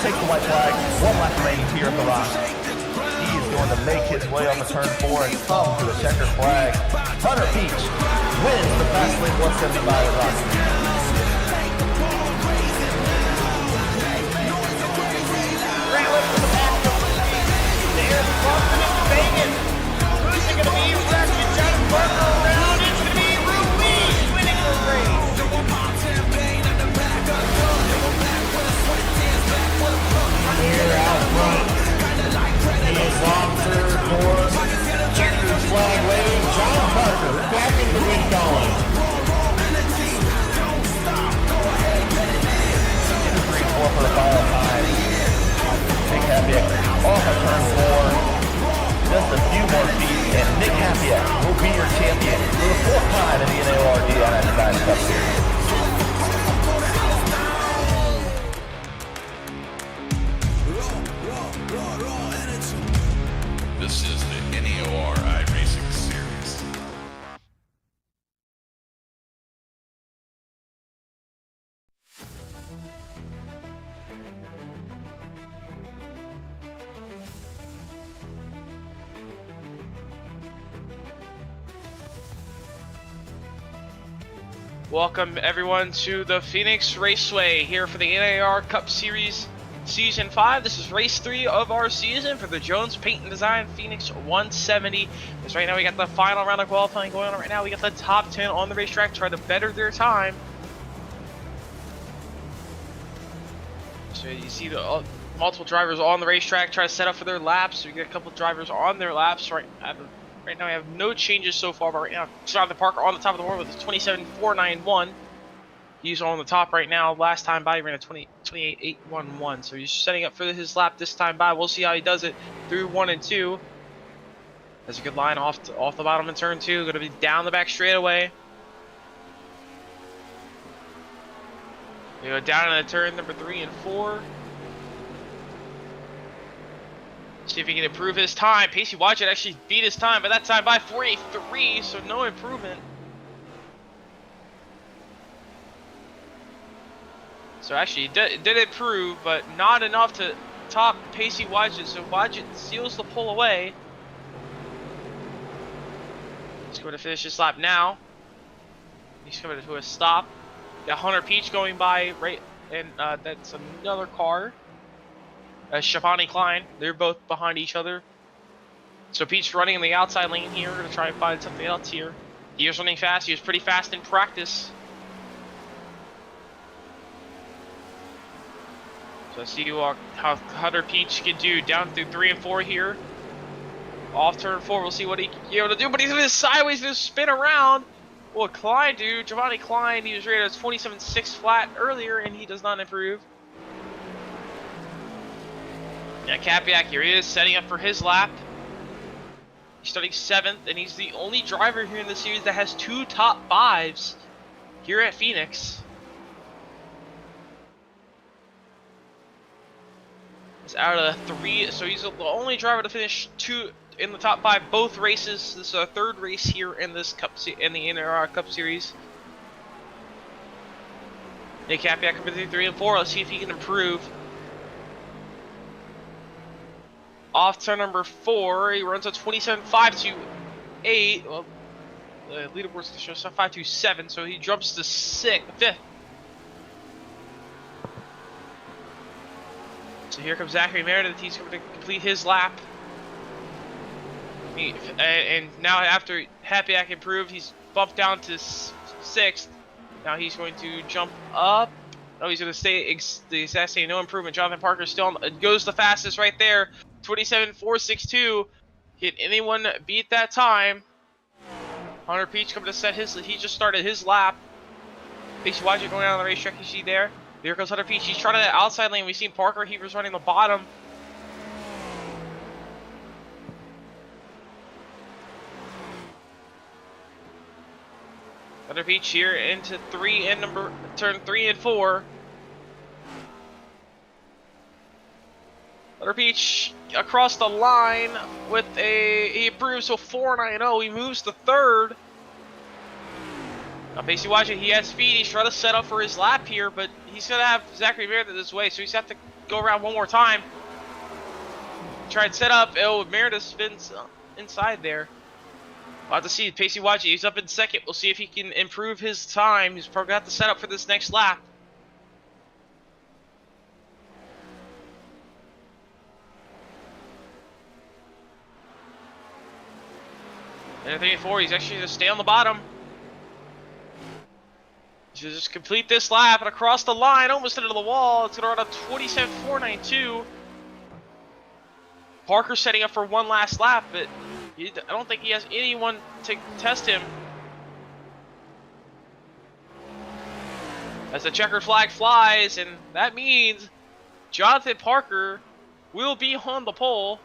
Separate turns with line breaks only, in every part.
Takes the white flag, one lap remaining here at the rock. He is going to make his way off of turn 4 and come to the checkered flag. Hunter Peach wins the fast lane 175 at Rock. Great lift from the back. There's Boston and Vegas. Who's it going to be? Ratchet John Parker around. It's going to be Ruiz winning the race. Here out front, he is on third for checkered flag waving John Parker, backing the lead going. 3-4 for the final time. Nick Hapiak off of turn 4. Just a few more feet, and Nick Hapiak will be your champion for the 4th time in the NAOR DI Cup Series.
This is the NAOR iRacing Series.
Welcome everyone to the Phoenix Raceway here for the NAOR Cup Series Season 5. This is race 3 of our season for the Jones Paint and Design Phoenix 170. Because right now we got the final round of qualifying going on right now. We got the top 10 on the racetrack trying to better their time. So you see the multiple drivers on the racetrack try to set up for their laps. So we get a couple drivers on their laps. Right now we have no changes so far, but right now Jonathan Parker on the top of the board with a 27.491. He's on the top right now. Last time by, he ran a 28.811. So he's setting up for his lap this time by. We'll see how he does it through 1 and 2. Has a good line off the bottom in turn 2. Going to be down the back straightaway. We go down into turn number 3 and 4. See if he can improve his time. Pacey Wadjet actually beat his time, but that time by 4.83, so no improvement. So actually, it did improve, but not enough to top Pacey Wadjet. So Wadjet seals the pole away. He's going to finish this lap now. He's coming to a stop. Got Hunter Peach going by right, and that's another car. Shapani Klein. They're both behind each other. So Peach running in the outside lane here. We're going to try and find something else here. He was running fast. He was pretty fast in practice. So let's see how Hunter Peach can do down through 3 and 4 here. Off turn 4, we'll see what he can be able to do. But he's going to sideways, going to spin around. Well, Klein, dude, Giovanni Klein, he was rated as 27.6 flat earlier, and he does not improve. Yeah, Capiak here he is setting up for his lap. He's starting 7th, and he's the only driver here in the series that has 2 top 5s here at Phoenix. It's out of 3, so he's the only driver to finish 2 in the top 5 both races. This is our 3rd race here in this in the NAOR Cup Series. Nick Capiak coming through 3 and 4. Let's see if he can improve. Off turn number 4, he runs a 27.528. Well, the leaderboard's show 5.27, so he jumps to 5th. So here comes Zachary Meredith. He's going to complete his lap. And now after Happyak improved, he's bumped down to 6th. Now he's going to jump up. Oh, he's going to stay the exact same, no improvement. Jonathan Parker still goes the fastest right there. 27.462. Can anyone beat that time? Hunter Peach coming to set his. He just started his lap. Pacey Wadger going out on the racetrack. You see there. There goes Hunter Peach. He's trying to that outside lane. We've seen Parker. He was running the bottom. Hunter Peach here into turn 3 and 4. Hunter Peach across the line with he improves to 4.90. He moves to 3rd. Now Pacey Wadger, he has speed. He's trying to set up for his lap here, but he's going to have Zachary Meredith this way, so he's going to have to go around one more time. Try and set up. Oh, Meredith spins inside there. We'll have to see. Pacey Wadger, he's up in 2nd. We'll see if he can improve his time. He's probably going to have to set up for this next lap. And 3 and 4, he's actually going to stay on the bottom. Just complete this lap and across the line, almost into the wall. It's going to run a 27.492. Parker setting up for one last lap, but I don't think he has anyone to test him. As the checkered flag flies, and that means Jonathan Parker will be on the pole.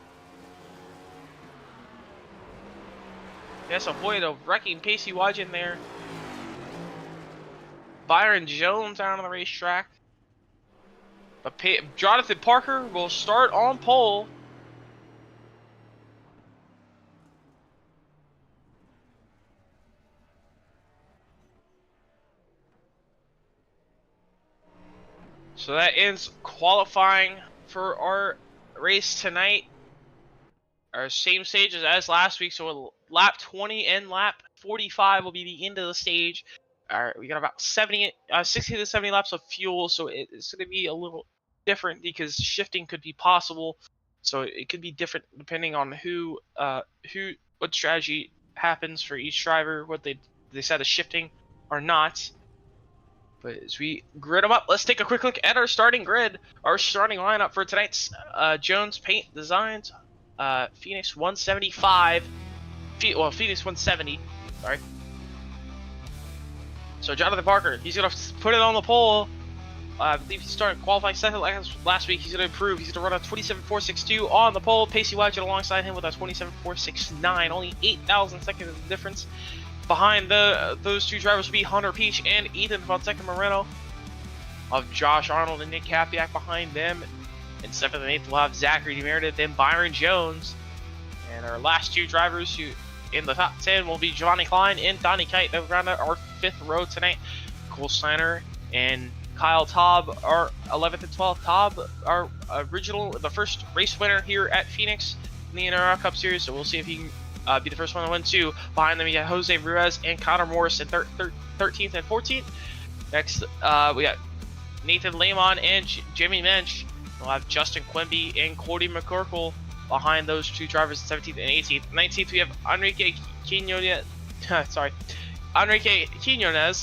Yes, avoid a wrecking Pacey Wadger in there. Byron Jones out on the racetrack. But Jonathan Parker will start on pole. So that ends qualifying for our race tonight. Our same stage as last week, so lap 20 and lap 45 will be the end of the stage. We got about 60 to 70 laps of fuel, so it's going to be a little different because shifting could be possible. So it could be different depending on what strategy happens for each driver, what they decide the shifting or not. But as we grid them up, let's take a quick look at our starting grid. Our starting lineup for tonight's Jones Paint Designs, Phoenix 175, Phoenix 170, sorry. So Jonathan Parker, he's going to put it on the pole. I believe he started qualifying 2nd last week. He's going to improve. He's going to run a 27.462 on the pole. Pacey Wadger alongside him with a 27.469. Only 8,000 seconds of difference. Behind those two drivers will be Hunter Peach and Ethan Fonseca Moreno. Of Josh Arnold and Nick Capiak behind them. In 7th and 8th, we'll have Zachary Meredith and Byron Jones. And our last two drivers who in the top 10 will be Giovanni Klein and Donnie Kite. They'll round out our 5th row tonight. Cole Steiner and Kyle Taub are 11th and 12th. Taub, our the first race winner here at Phoenix in the NAOR Cup Series. So we'll see if he can be the first one to win too. Behind them, we got Jose Ruiz and Connor Morris in 13th and 14th. Next, we got Nathan Lamon and Jimmy Mensch. We'll have Justin Quimby and Cody McCorkle behind those two drivers in 17th and 18th. 19th, we have Enrique Quinones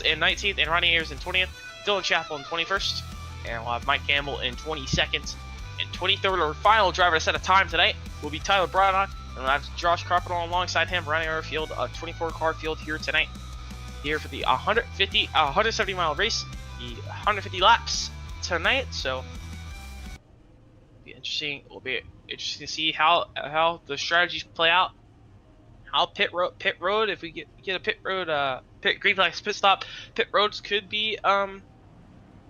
in 19th and Ronnie Ayers in 20th. Dylan Chappell in 21st. And we'll have Mike Campbell in 22nd. And 23rd, our final driver to set a time tonight will be Tyler Braddock. And we'll have Josh Carpenter alongside him running our field, a 24-car field here tonight. Here for the 170-mile race, the 150 laps tonight. So it'll be interesting to see how the strategies play out. how pit road, if we get a pit road, pit green flag pit stop, pit roads could be a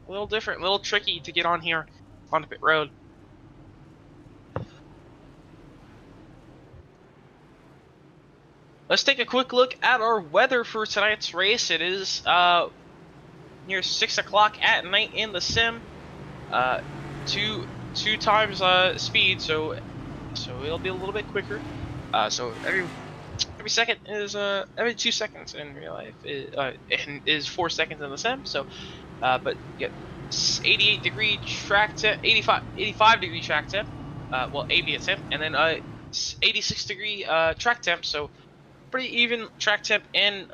little different, a little tricky to get on here on the pit road. Let's take a quick look at our weather for tonight's race. It is near 6 o'clock at night in the sim. Two times speed, so it'll be a little bit quicker. So every second is every 2 seconds in real life is 4 seconds in the sim. So, but yeah, 88 degree track temp, 85 degree track temp. Well, ambient temp, and then 86 degree track temp. So pretty even track temp and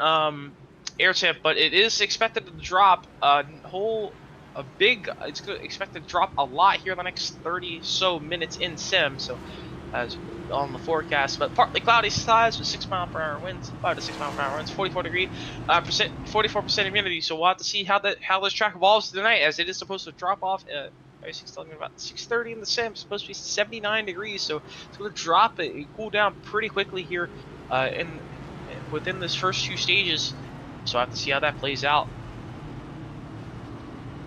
air temp, but it is expected to drop it's expected to drop a lot here in the next 30 so minutes in sim. So as on the forecast, but partly cloudy skies with 6 mile per hour winds, 5 to 6 mile per hour winds, 44 degree 44% humidity. So we'll have to see how this track evolves tonight, as it is supposed to drop off. It's telling me about 6:30 in the sim. It's supposed to be 79 degrees, so it's going to drop it, cool down pretty quickly here within this first 2 stages. So I have to see how that plays out.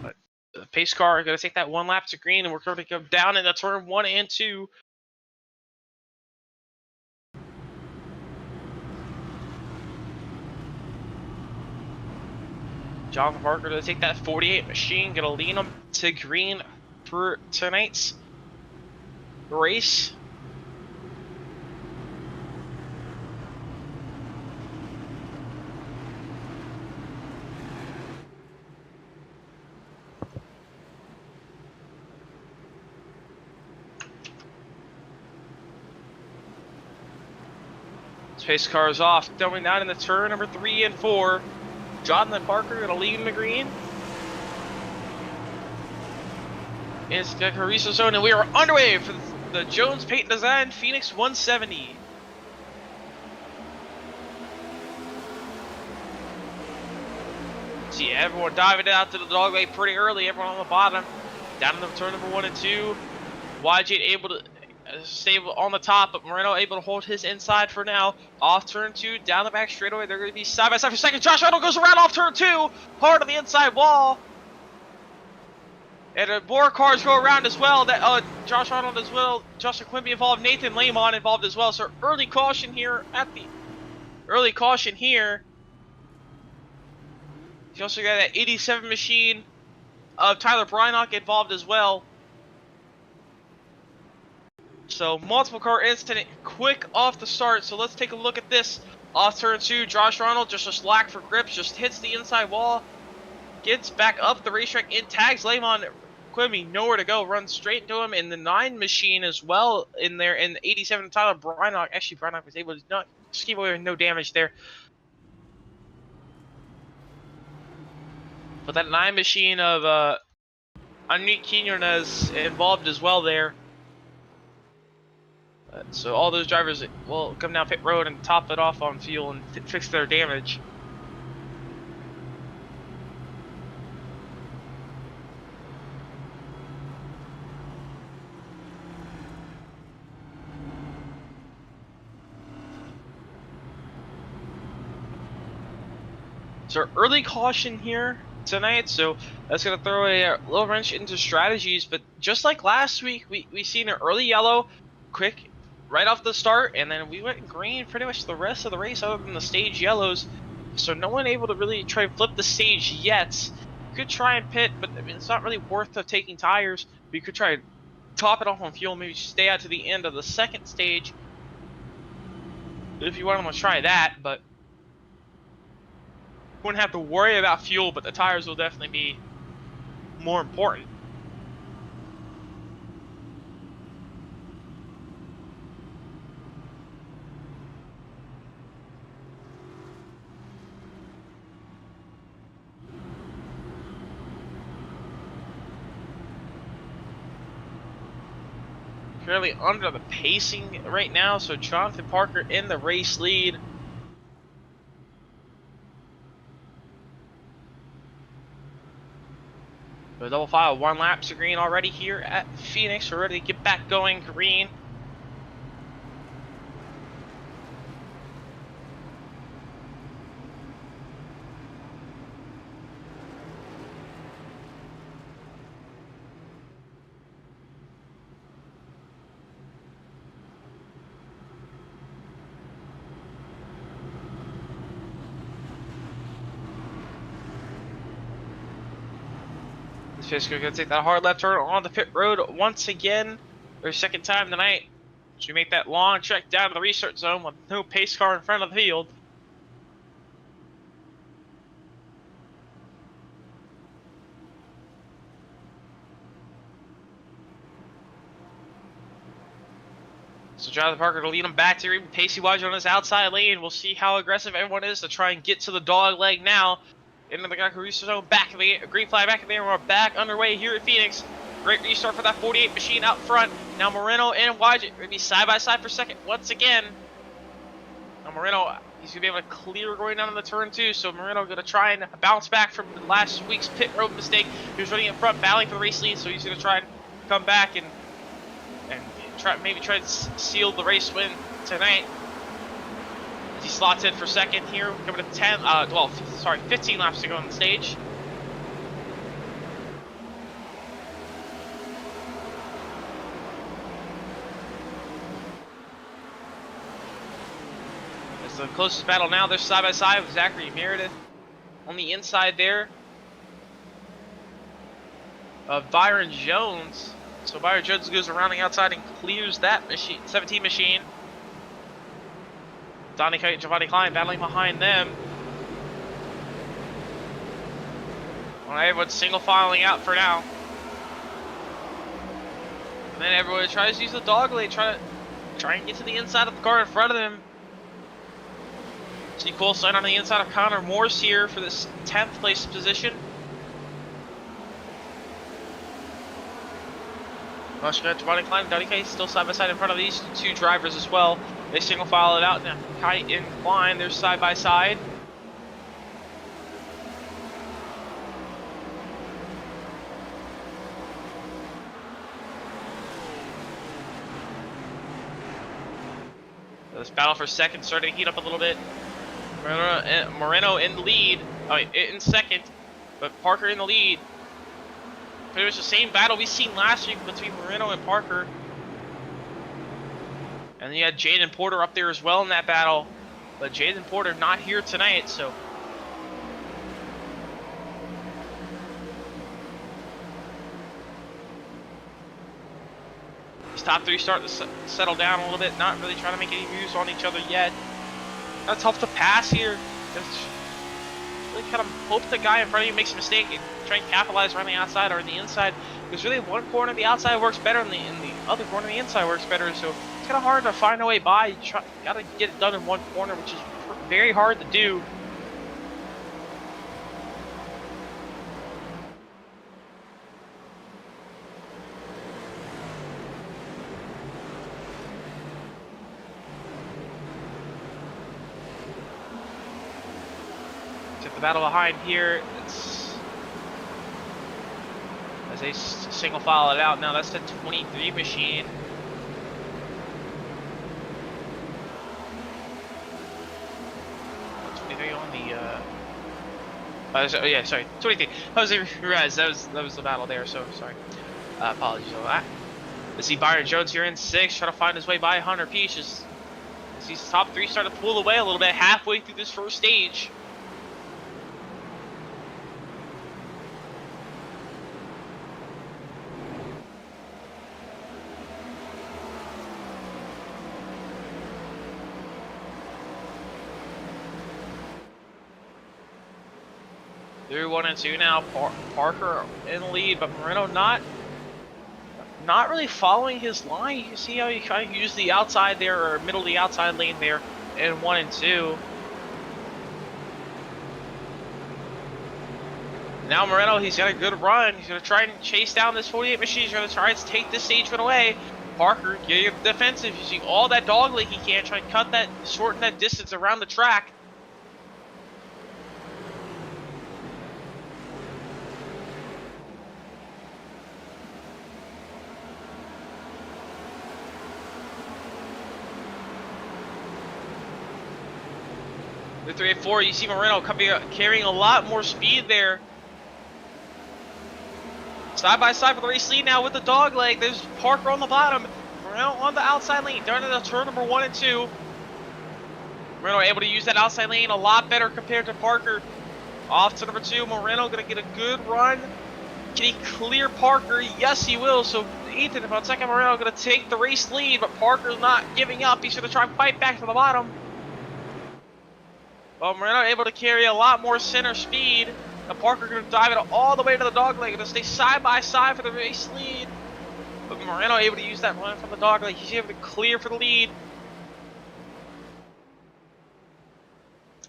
But the pace car is going to take that 1 lap to green, and we're going to go down into turn 1 and 2. Jonathan Parker to take that 48 machine, gonna lean him to green for tonight's race. Pace car is off, going down in the turn number 3 and 4. Jonathan Parker gonna lead in the green. It's the Carrizo zone, and we are underway for the Jones Paint Design Phoenix 170. See everyone diving out to the dogleg pretty early. Everyone on the bottom, down in the turn number 1 and 2. YJ able to stay on the top, but Moreno able to hold his inside for now. Off turn 2, down the back straightaway. They're going to be side by side for second. Josh Reynolds goes around off turn 2, hard on the inside wall. And more cars go around as well. That Josh Reynolds as well. Justin Quimby involved. Nathan Lamon involved as well. So early caution here You also got that 87 machine of Tyler Brynock involved as well. So multiple car incident, quick off the start. So let's take a look at this. Off turn 2, Josh Ronald just a slack for grips, just hits the inside wall, gets back up the racetrack in tags Lamon Quimby, nowhere to go, runs straight into him. In the 9 machine as well in there, in the 87 Tyler Brynock. Actually, Brynock was able to not keep away with no damage there. But that 9 machine of Enrique Quinones involved as well there. So all those drivers will come down pit road and top it off on fuel and fix their damage. So early caution here tonight, so that's going to throw a little wrench into strategies. But just like last week, we seen an early yellow, quick right off the start, and then we went green pretty much the rest of the race other than the stage yellows. So no one able to really try and flip the stage yet. You could try and pit, but I mean, it's not really worth taking tires. But you could try and top it off on fuel, maybe stay out to the end of the second stage if you want to try that, but wouldn't have to worry about fuel, but the tires will definitely be more important. Currently under the pacing right now, so Jonathan Parker in the race lead. The double file, 1 lap to green already here at Phoenix. We're ready to get back going green. Fisker gonna take that hard left turn on the pit road once again. Their second time tonight. Should we make that long trek down to the restart zone with no pace car in front of the field? So Jonathan Parker to lead him back to even Pacey Widger on his outside lane. We'll see how aggressive everyone is to try and get to the dog leg now. Into the restart zone, back in the green flag, back in there. We're back underway here at Phoenix. Great restart for that 48 machine out front. Now Moreno and Widget are going to be side by side for second once again. Now Moreno, he's going to be able to clear going down in the turn two. So Moreno going to try and bounce back from last week's pit road mistake. He was running in front, battling for the race lead. So he's going to try and come back and maybe try to seal the race win tonight. As he slots in for second here, coming to 15 laps to go on the stage. It's the closest battle now. They're side by side with Zachary Meredith on the inside there of Byron Jones. So Byron Jones goes around the outside and clears that machine, 17 machine. Donnie Kite and Giovanni Klein battling behind them. Well, everyone's single filing out for now. And then everyone tries to use the dog leg, try and get to the inside of the car in front of them. See Cole sign on the inside of Connor Morse here for this 10th place position. Giovanni Klein and Donnie Kite still side by side in front of these two drivers as well. They single file it out now. Kite and Klein, they're side by side. So this battle for second starting to heat up a little bit. Moreno in the lead, in second, but Parker in the lead. Pretty much the same battle we seen last week between Moreno and Parker. And then you had Jaden Porter up there as well in that battle. But Jaden Porter not here tonight, so. These top three start to settle down a little bit, not really trying to make any moves on each other yet. That's tough to pass here. Just really kind of hope the guy in front of you makes a mistake and try and capitalize around the outside or in the inside. Because really one corner the outside works better and the other corner the inside works better. So it's kind of hard to find a way by. You gotta get it done in one corner, which is very hard to do. The battle behind here, it's as they single file it out now. That's the 23 machine. On the yeah, sorry, 23. I was realized that was the battle there. So sorry, apologies for that. Let's see Byron Jones here in 6th, trying to find his way by Hunter Peach. As these top three start to pull away a little bit halfway through this first stage. Through 1 and 2 now. Parker in the lead, but Moreno not really following his line. You can see how he kind of used the outside there, or middle of the outside lane there in 1 and 2. Now Moreno, he's got a good run. He's going to try and chase down this 48 machine. He's going to try and take this stage one away. Parker getting defensive, using all that dog leg he can, try and shorten that distance around the track. The 3 and 4, you see Moreno carrying a lot more speed there. Side by side for the race lead now with the dog leg. There's Parker on the bottom. Moreno on the outside lane. Down to the turn number 1 and 2. Moreno able to use that outside lane a lot better compared to Parker. Off to number 2. Moreno going to get a good run Can he clear Parker? Yes, he will. So Ethan Fonseca Moreno going to take the race lead, but Parker's not giving up. He's going to try and fight back to the bottom. Well, Moreno able to carry a lot more center speed. And Parker going to dive it all the way to the dogleg. Going to stay side by side for the race lead. But Moreno able to use that run from the dogleg. He's able to clear for the lead.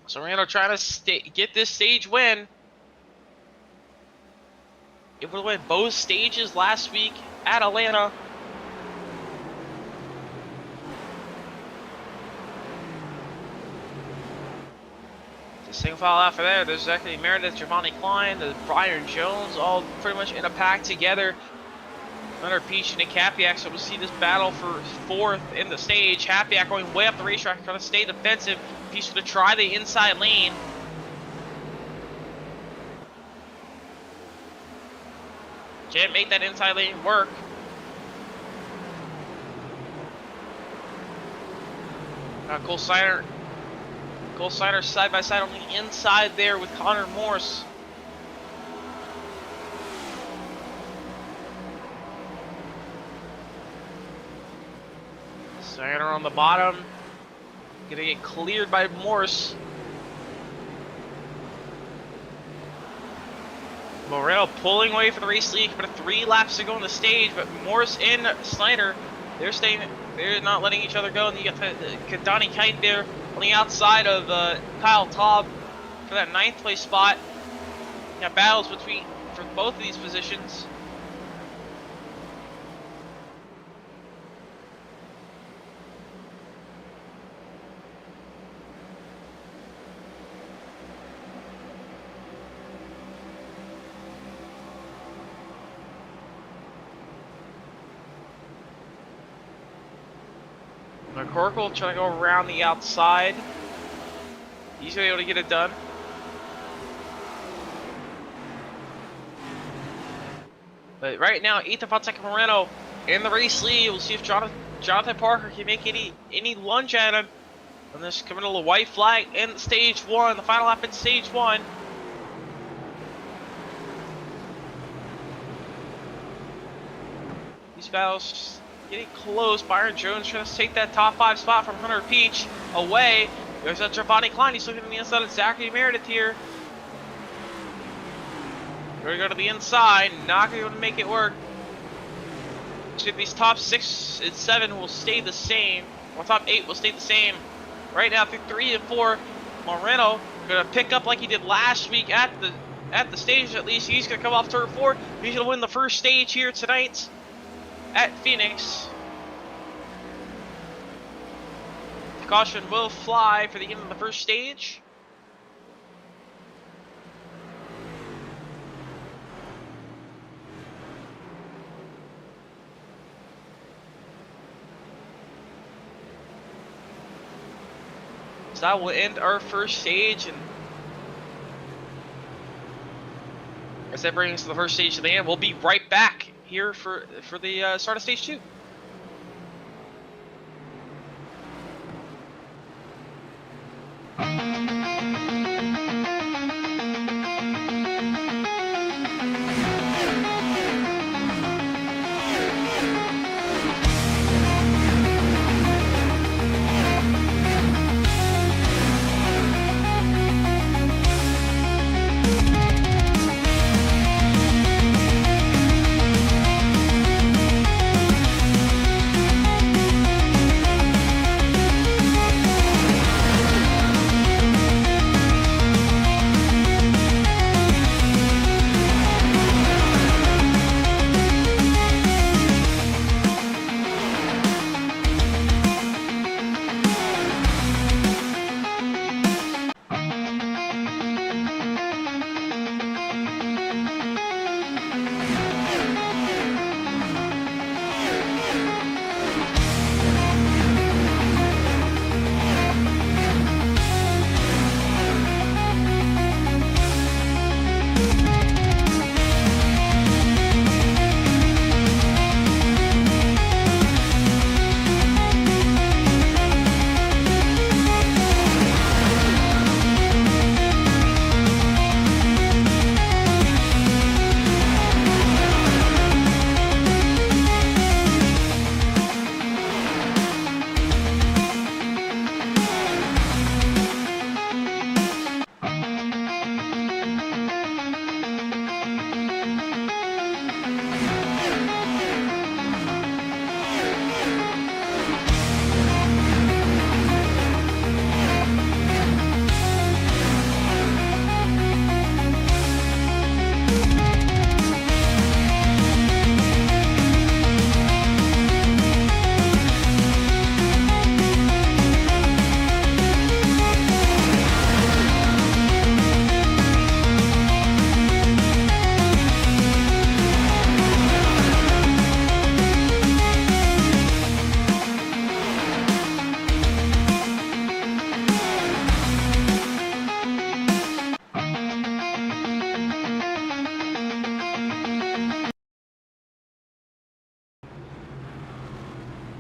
So Moreno trying to get this stage win. Able to win both stages last week at Atlanta. The single file after there, there's Zachary Meredith, Giovanni Klein, the Brian Jones, all pretty much in a pack together. Hunter Peach and Nick Hapiak, so we'll see this battle for fourth in the stage. Hapiak going way up the racetrack, trying to stay defensive. Peach going to try the inside lane. Can't make that inside lane work. Cole Snyder side by side on the inside there with Connor Morse. Snyder on the bottom. Gonna get cleared by Morse. Moreno pulling away for the race lead, but 3 laps to go on the stage. But Morse and Snyder, they're not letting each other go. And you got Donnie Kite there on the outside of Kyle Taub for that 9th place spot. You got battles for both of these positions. McCorkle trying to go around the outside. He's gonna be able to get it done. But right now, Ethan Fonseca Moreno in the race lead. We'll see if Jonathan Parker can make any lunge at him. And this coming to the white flag in stage 1, the final lap in stage 1. These battles getting close. Byron Jones trying to take that top 5 spot from Hunter Peach away. There's that Giovanni Klein. He's looking on the inside of Zachary Meredith here. We're going to go to the inside. Not going to be able to make it work. So these top 6 and 7 will stay the same. Or top 8 will stay the same. Right now through 3 and 4, Moreno going to pick up like he did last week at the stage at least. He's going to come off turn 4. He's going to win the first stage here tonight at Phoenix. The caution will fly for the end of the first stage. So that will end our first stage, and as that brings us to the first stage to the end, we'll be right back here for the start of stage 2.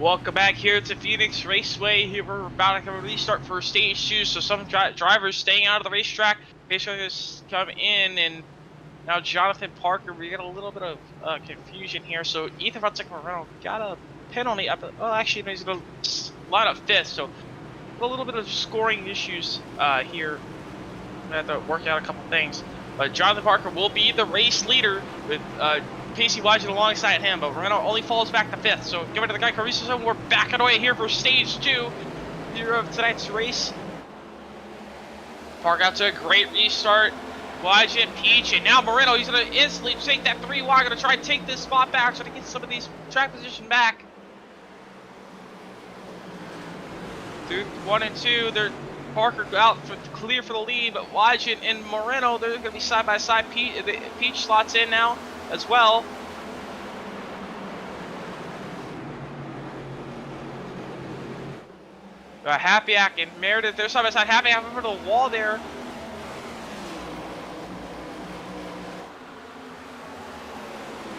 Welcome back here to Phoenix Raceway. Here we're about to restart for stage 2. So some drivers staying out of the racetrack. Basically just come in, and now Jonathan Parker, we got a little bit of confusion here. So Ethan Van Moreno got a penalty up. Oh, actually, he's going to line up 5th. So a little bit of scoring issues here. We have to work out a couple things. But Jonathan Parker will be the race leader with Casey Wygen alongside him, but Moreno only falls back to 5th. So give it to the guy Carrizo. We're back on the way here for stage 2 here of tonight's race. Park out to a great restart. Wygen, Peach, and now Moreno. He's going to instantly take that 3 wide. Going to try and take this spot back, trying to get some of these track position back. Through 1 and 2, they're Parker out for clear for the lead, but Wygen and Moreno, they're going to be side by side. Peach slots in now as well. Happyak and Meredith, they're side by side. Happyak over the wall there.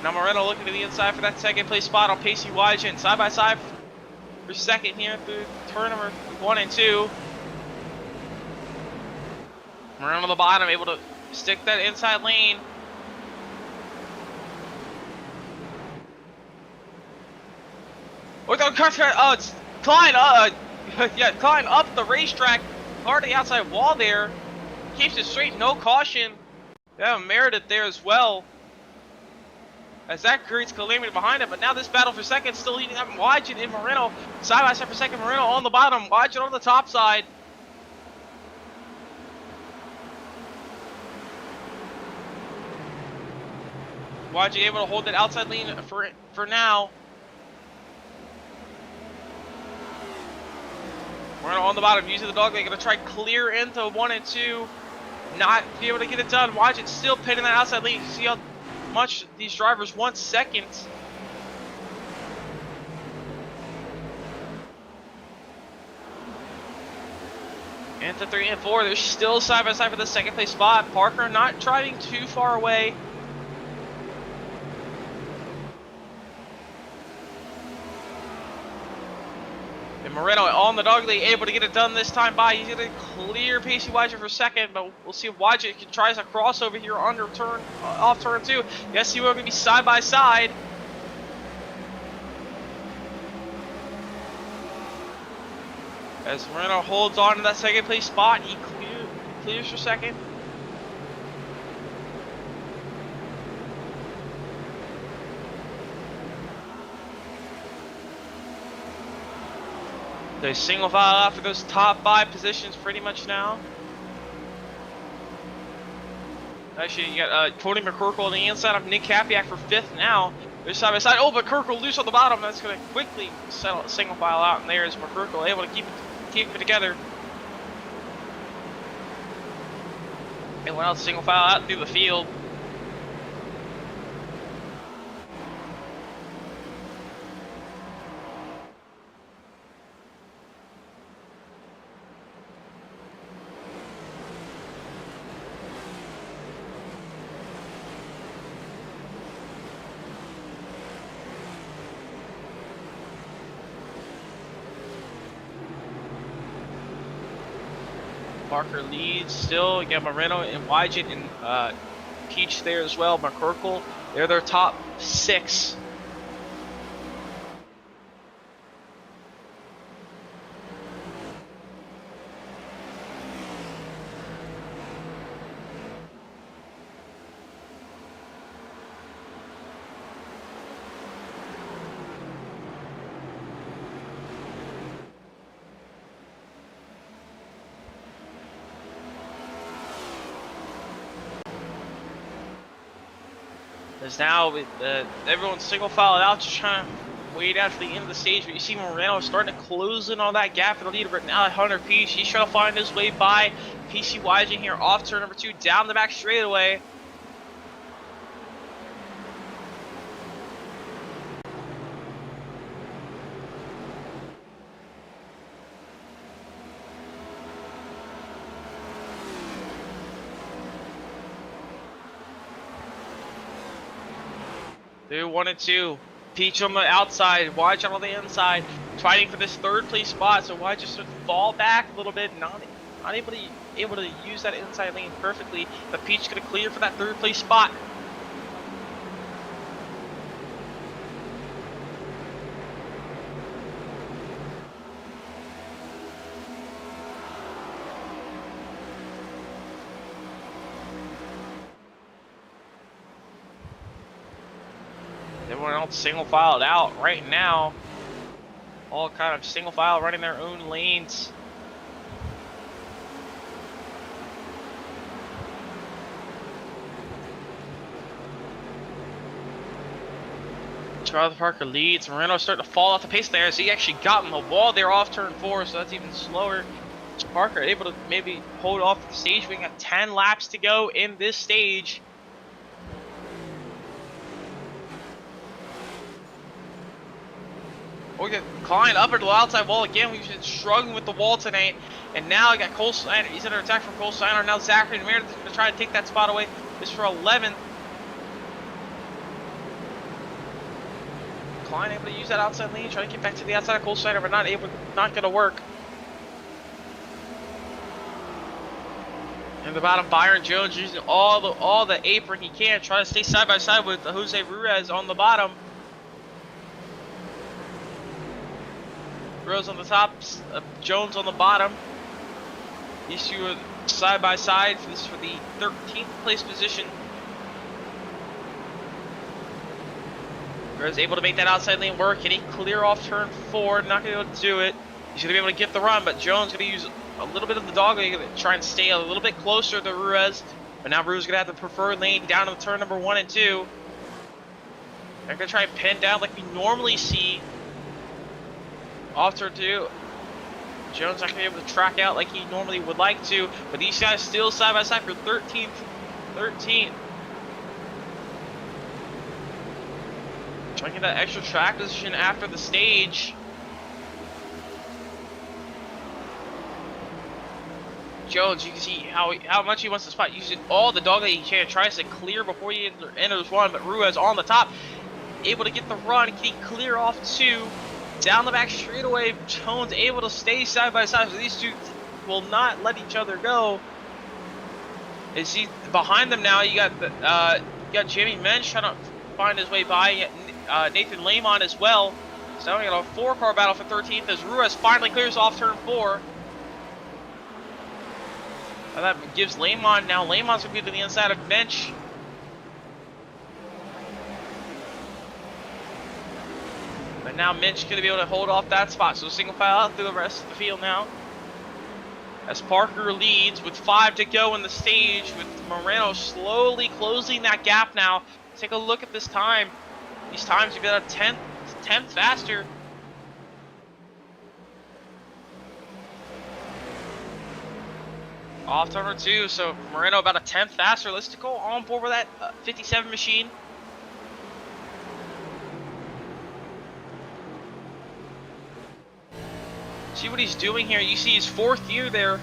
Now Moreno looking to the inside for that 2nd place spot on Pacey Wygen. Side by side for 2nd here through turn number 1 and 2. Moreno on the bottom, able to stick that inside lane. Oh, it's Klein. Yeah, Klein up the racetrack, hard to the outside wall there. Keeps it straight, no caution. Yeah, Meredith there as well. As that creates calamity behind him, but now this battle for 2nd still leading up. Wygen and Moreno side by side for 2nd. Moreno on the bottom, Wygen on the top side. Wygen able to hold that outside lane for now. Moreno on the bottom, using the dog leg, gonna try clear into 1 and 2. Not be able to get it done. Wygen still pinning that outside lane. You see how much these drivers want 2nd. Into 3 and 4, they're still side by side for the 2nd place spot. Parker not driving too far away. And Moreno on the dog leg, able to get it done this time by. He's going to clear Pacey Wygen for 2nd, but we'll see if Wygen tries a crossover here under turn, off turn 2. Yes, he will be side by side. As Moreno holds on to that 2nd place spot, he clears for 2nd. They single file out for those top 5 positions pretty much now. Actually, you got Cody McCorkle on the inside of Nick Happyak for 5th now. They're side by side. Oh, but McCorkle loose on the bottom. That's going to quickly settle single file out, and there's McCorkle able to keep it together. Everyone else single file out through the field. Parker leads still. You got Moreno and Wygen and Peach there as well. McCorkle, they're their top 6. As now with everyone single filed out, just trying to wait out for the end of the stage. But you see Moreno starting to close in on that gap in the lead right now. Hunter Peach, he's trying to find his way by PC Wygen here off turn number 2, down the back straightaway. They're 1 and 2. Peach on the outside, Wide on the inside, fighting for this third place spot. So Wide just sort of fall back a little bit, not able to use that inside lane perfectly. But Peach gonna clear for that third place spot. Everyone else single filed out right now. All kind of single file running their own lanes. Jonathan Parker leads. Moreno starting to fall off the pace there, so he actually got in the wall there off turn 4, so that's even slower. Parker able to maybe hold off the stage. We got 10 laps to go in this stage. We got Klein up into the outside wall again. We've been struggling with the wall tonight. And now I got Cole Steiner. He's under attack from Cole Steiner. Now Zachary and Meredith is going to try to take that spot away. This for 11th. Klein able to use that outside lane, trying to get back to the outside of Cole Steiner, but not going to work. In the bottom, Byron Jones using all the apron he can, trying to stay side by side with Jose Ruiz on the bottom. Rose on the top, Jones on the bottom. These two are side by side. This is for the 13th place position. Rose able to make that outside lane work. Can he clear off turn 4? Not going to be able to do it. He's going to be able to get the run, but Jones going to use a little bit of the dog leg to try and stay a little bit closer to Ruiz. But now Ruiz is going to have the preferred lane down to turn number 1 and 2. They're going to try and pin down like we normally see. Off turn 2, Jones not going to be able to track out like he normally would like to, but these guys still side by side for 13th. Trying to get that extra track position after the stage. Jones, you can see how much he wants to spot, using all the dog that he can, tries to clear before he enters 1, but Ruiz on the top, able to get the run. Can he clear off 2? Down the back straightaway, Jones able to stay side by side, so these two will not let each other go. Is he behind them now? You got Jimmy Mensch trying to find his way by, Nathan Lamont as well. So now we got a 4-car battle for 13th as Ruiz finally clears off turn 4. And that gives Lamont, now Lamont's going to be to the inside of Mensch. But now Mitch going to be able to hold off that spot. So single file out through the rest of the field now. As Parker leads with 5 to go in the stage, with Moreno slowly closing that gap now. Take a look at this time. These times have got a tenth faster. Off turn number 2, so Moreno about a 10th faster. Let's go on board with that 57 machine. See what he's doing here. You see his 4th gear there.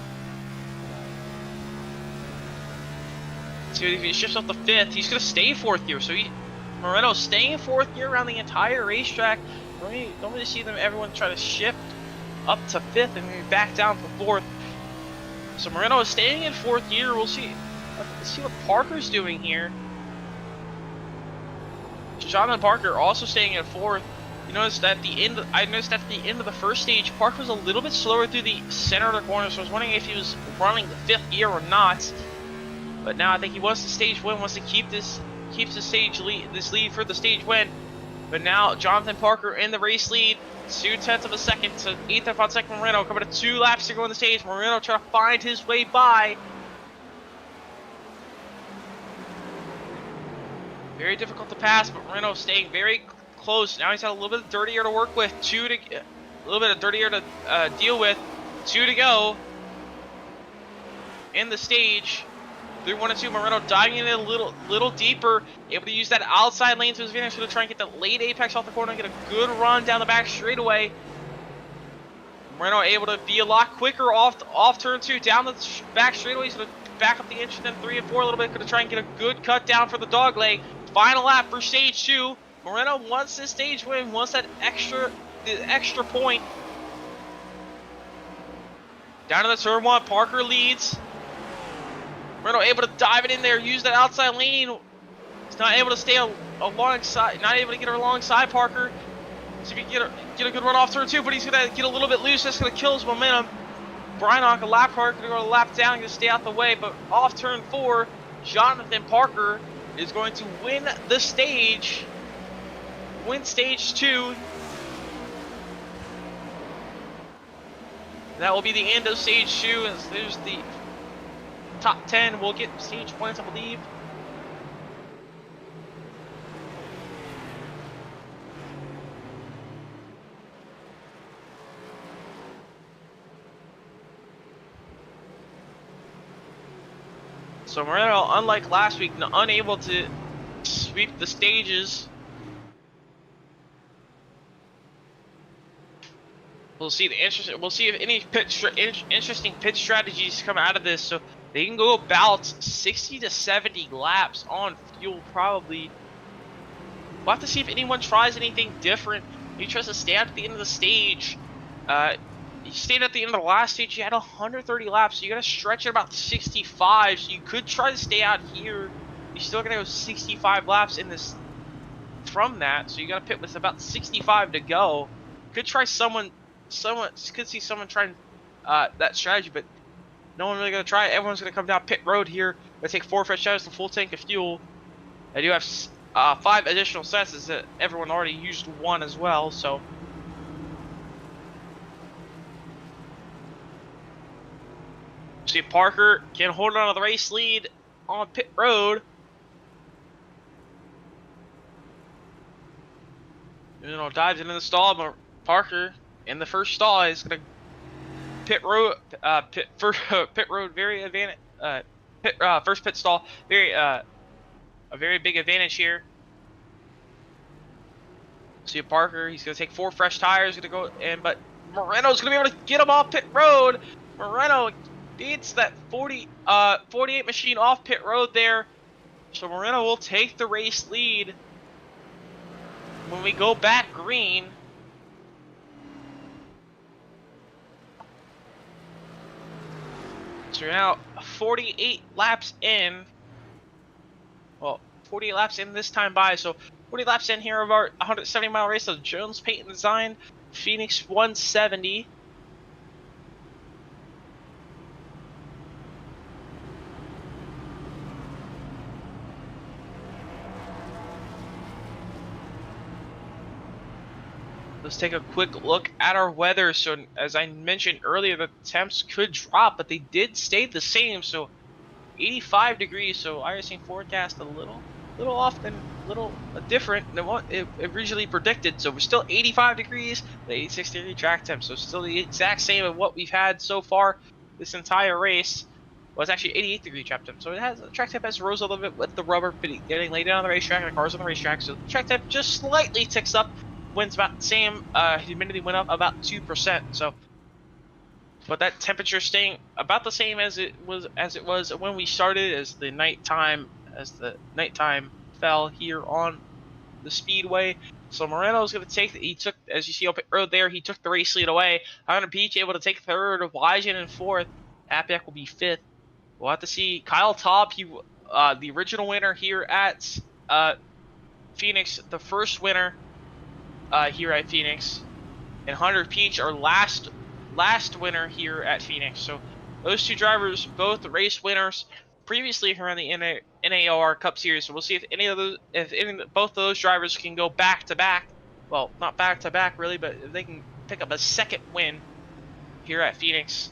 So if he shifts off the 5th, he's going to stay 4th gear. So Moreno's staying 4th gear around the entire racetrack. Don't really see everyone try to shift up to 5th and maybe back down to 4th. So Moreno is staying in 4th gear. We'll see. Let's see what Parker's doing here. Jonathan Parker also staying at 4th. I noticed at the end of the first stage, Parker was a little bit slower through the center of the corner, so I was wondering if he was running the 5th gear or not. But now I think he wants the stage win, wants to keep this lead for the stage win. But now Jonathan Parker in the race lead, 0.2 of a second to 8th on second Moreno, coming to 2 laps to go on the stage. Moreno trying to find his way by. Very difficult to pass, but Moreno staying very close. Now he's got a little bit dirtier to work with, a little bit of dirtier to deal with. 2 to go in the stage. Through 1 and 2, Moreno diving in a little deeper, able to use that outside lane to his advantage to try and get the late apex off the corner and get a good run down the back straightaway. Moreno able to be a lot quicker off turn 2, down the back straightaway. He's going to back up the engine, then 3 and 4 a little bit, going to try and get a good cut down for the dog leg. Final lap for stage 2. Moreno wants this stage win, wants the extra point. Down to the turn 1, Parker leads. Moreno able to dive it in there, use that outside lane. He's not able to stay alongside, not able to get her alongside Parker. See if he can get a good run off turn 2, but he's gonna get a little bit loose. That's gonna kill his momentum. Brynock, a lap car, gonna go a lap down, gonna stay out the way, but off turn 4, Jonathan Parker is going to win the stage. Win stage 2. That will be the end of stage 2, as there's the top 10. We'll get stage points, I believe. So Moreno, unlike last week, unable to sweep the stages. We'll see We'll see if any interesting pit strategies come out of this. So they can go about 60 to 70 laps on fuel, probably. We'll have to see if anyone tries anything different. He tries to stay out at the end of the stage. He stayed at the end of the last stage. He had 130 laps, so you got to stretch it about 65. So you could try to stay out here. You're still gonna go 65 laps in this from that. So you got to pit with about 65 to go. Could try someone could see someone trying that strategy, but no one really gonna try it. Everyone's gonna come down pit road here. Gonna take 4 fresh tires, a full tank of fuel. I do have 5 additional sets, as everyone already used 1 as well. So see if Parker can hold on to the race lead on pit road. Dives into the stall, but Parker in the first stall is gonna pit road very advantage. First pit stall, a very big advantage here. See Parker, he's gonna take 4 fresh tires, gonna go in, but Moreno's gonna be able to get him off pit road. Moreno beats that 48 machine off pit road there. So Moreno will take the race lead when we go back green. So we're now 48 laps in. Well, 48 laps in this time by. So 40 laps in here of our 170-mile race of Jones Payton design Phoenix 170. Let's take a quick look at our weather. So as I mentioned earlier, the temps could drop, but they did stay the same. So 85 degrees. So IRC forecast a little different than what it originally predicted. So we're still 85 degrees, the 86 degree track temp. So still the exact same of what we've had so far this entire race. Well, it's actually 88 degree track temp. So it has, the track temp has rose a little bit with the rubber getting laid down on the racetrack and the cars on the racetrack. So the track temp just slightly ticks up. Wind's about the same. Humidity went up about 2%. So, but that temperature staying about the same as it was when we started, as the nighttime fell here on the speedway. So Moreno's going to take. He took, as you see up road there, he took the race lead away. Hunter Beach able to take third. Wygen in fourth. Apiak will be fifth. We'll have to see. Kyle Taub, the original winner here at Phoenix, the first winner here at Phoenix, and Hunter Peach, our last winner here at Phoenix. So those 2 drivers, both race winners previously here on the NAOR Cup Series. So we'll see if both of those drivers can go back to back. Well, not back to back really, but if they can pick up a second win here at Phoenix.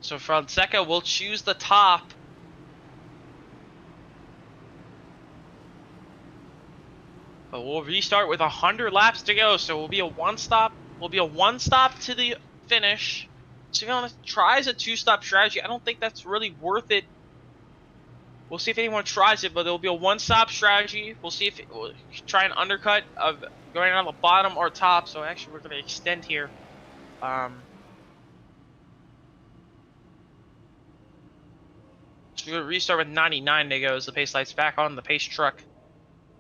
So Fonseca will choose the top. But we'll restart with 100 laps to go, so we'll be a one-stop. To the finish. So we're gonna try as a 2-stop strategy. I don't think that's really worth it. We'll see if anyone tries it, but there'll be a 1-stop strategy. We'll see if we'll try an undercut of going on the bottom or top. So actually, we're gonna extend here. we restart with 99 to go as the pace light's back on the pace truck.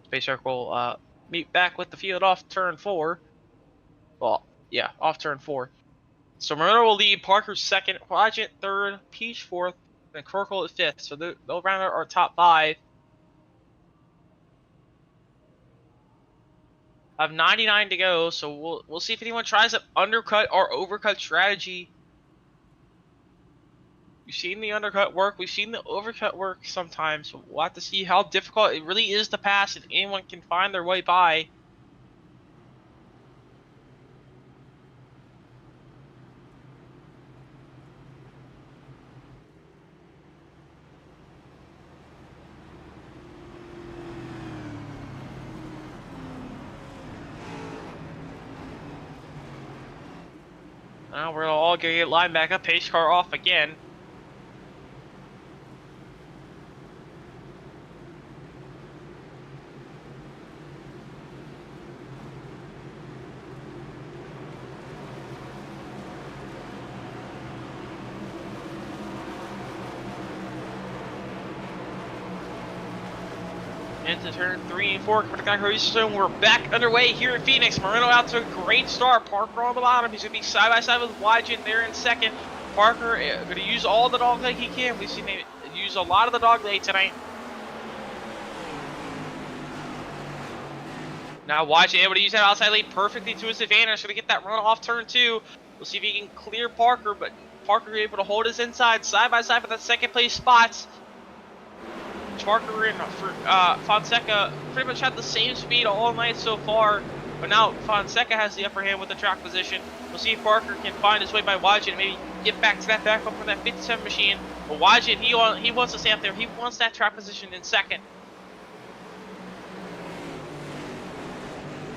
Space truck will meet back with the field off turn 4. Well, yeah, off turn 4. So Moreno will lead, Parker second, Quadrant third, Peach fourth, and Corkle at fifth. So they'll round out our top 5. I have 99 to go, so we'll see if anyone tries to undercut or overcut strategy. We've seen the undercut work, we've seen the overcut work sometimes, so we'll have to see how difficult it really is to pass if anyone can find their way by. Now we're all gonna get line back up, pace car off again. Into turn 3 and 4, we're back underway here in Phoenix. Moreno out to a great start. Parker on the bottom. He's going to be side by side with Wygent there in second. Parker going to use all the dog leg he can. We've seen him use a lot of the dog leg tonight. Now Wygent able to use that outside lead perfectly to his advantage. Going to get that run off turn 2. We'll see if he can clear Parker, but Parker able to hold his inside side by side for that second place spots. Parker and Fonseca pretty much had the same speed all night so far, but now Fonseca has the upper hand with the track position. We'll see if Parker can find his way by Wygent and maybe get back to that backup from that 57 machine. But Wygent, he wants to stay up there. He wants that track position in second.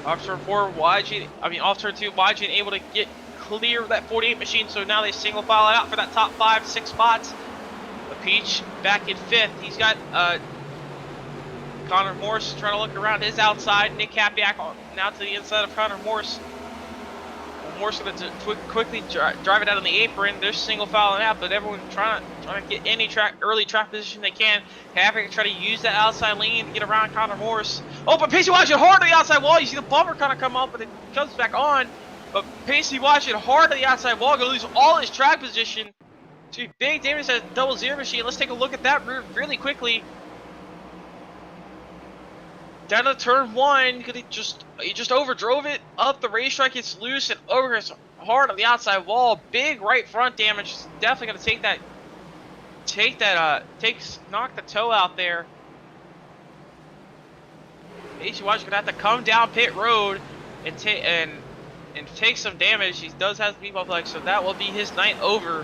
Off turn 4, off turn 2, Wygent able to get clear of that 48 machine, so now they single file it out for that top 5, 6 spots. Peach back in 5th. He's got Connor Morse trying to look around his outside. Nick Capiak now to the inside of Connor Morse. Morse going to quickly drive it out on the apron. They're single filing out, but everyone trying to get any early track position they can. Capiak try to use that outside lane to get around Connor Morse. Oh, but Pacey watching hard to the outside wall. You see the bumper kind of come up, but it comes back on. But Pacey watching hard to the outside wall, going to lose all his track position. Gee, big damage to that double zero machine. Let's take a look at that really quickly. Down to turn 1, he just overdrove it up the racetrack. It's loose and over his hard on the outside wall. Big right front damage. Definitely gonna knock the toe out there. AC Watch gonna have to come down pit road and take some damage. He does have the people flag, so that will be his night over.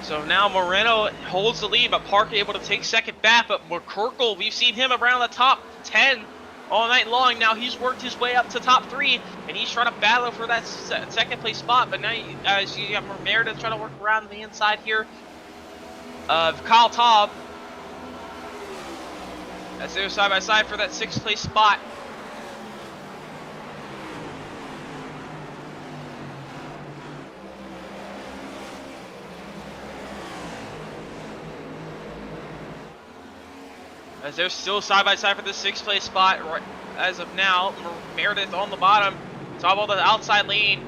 So now Moreno holds the lead, but Parker able to take second back. But McCorkle, we've seen him around the top 10 all night long. Now he's worked his way up to top 3, and he's trying to battle for that second place spot. But now you have Meredith trying to work around the inside here of Kyle Taub, as they're side by side for that 6th place spot. As they're still side by side for the 6th place spot right as of now. Meredith on the bottom, top of the outside lane.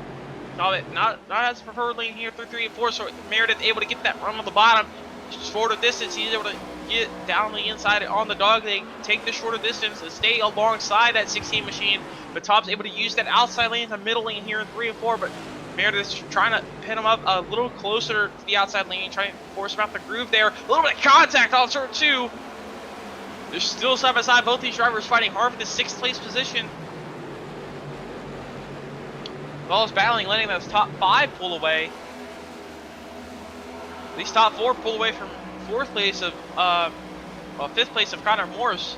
Not as preferred lane here through 3 and 4. So Meredith able to get that run on the bottom, shorter distance. He's able to get down the inside on the dog leg, take the shorter distance and stay alongside that 16 machine. But Top's able to use that outside lane to middle lane here in 3 and 4. But Meredith's trying to pin him up a little closer to the outside lane, trying to force him out the groove there. A little bit of contact on turn 2. They're still side by side, both these drivers fighting hard for the 6th place position. Ball's battling, letting those top 5 pull away. These top 4 pull away from 4th place of, 5th place of Connor Morse.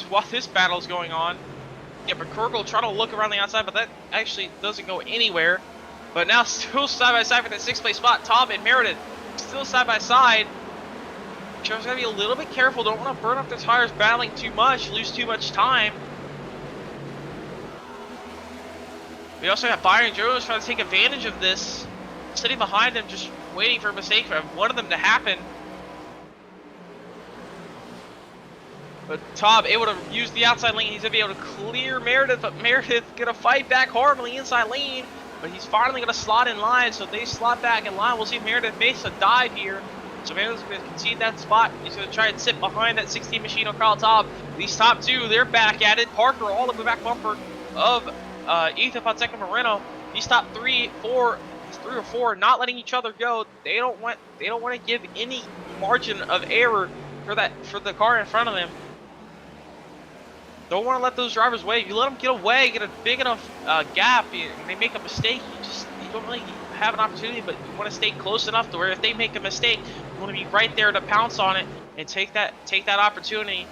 While this battle is going on. Yeah, but Kirkle trying to look around the outside, but that actually doesn't go anywhere. But now still side by side for that 6th place spot. Tom and Meredith still side by side. Drivers gotta be a little bit careful. Don't want to burn up their tires battling too much, lose too much time. We also got Byron Jones trying to take advantage of this, sitting behind them, just waiting for a mistake for one of them to happen. But Tom able to use the outside lane. He's gonna be able to clear Meredith, but Meredith gonna fight back hard on the inside lane. But he's finally gonna slot in line, so they slot back in line. We'll see if Meredith makes a dive here. So Meredith's gonna concede that spot. He's gonna try and sit behind that 16 machine on Carl Top. These top two, they're back at it. Parker all over the back bumper of Ethan Fonseca Moreno. These top three or four, not letting each other go. They don't want to give any margin of error for the car in front of them. Don't want to let those drivers away. If you let them get away, get a big enough gap, and they make a mistake, you don't really have an opportunity. But you want to stay close enough to where if they make a mistake, you want to be right there to pounce on it and take that opportunity.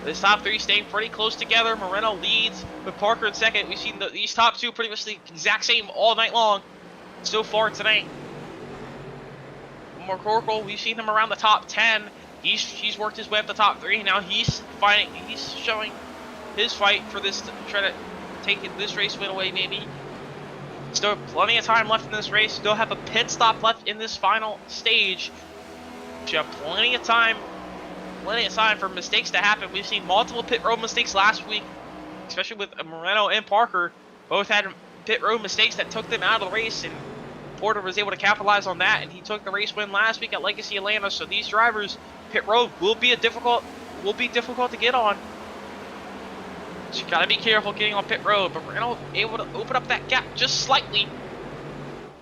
This top three staying pretty close together. Moreno leads with Parker in second. We've seen these top two pretty much the exact same all night long so far tonight. McCorkle, we've seen him around the top 10. He's worked his way up the top three. Now he's showing his fight for this, to try to take this race win away maybe. Still plenty of time left in this race. Still have a pit stop left in this final stage. You have plenty of time for mistakes to happen. We've seen multiple pit road mistakes last week, especially with Moreno and Parker. Both had pit road mistakes that took them out of the race, and Porter was able to capitalize on that, and he took the race win last week at Legacy Atlanta. So these drivers, pit road will be difficult to get on. So you gotta be careful getting on pit road. But Moreno able to open up that gap just slightly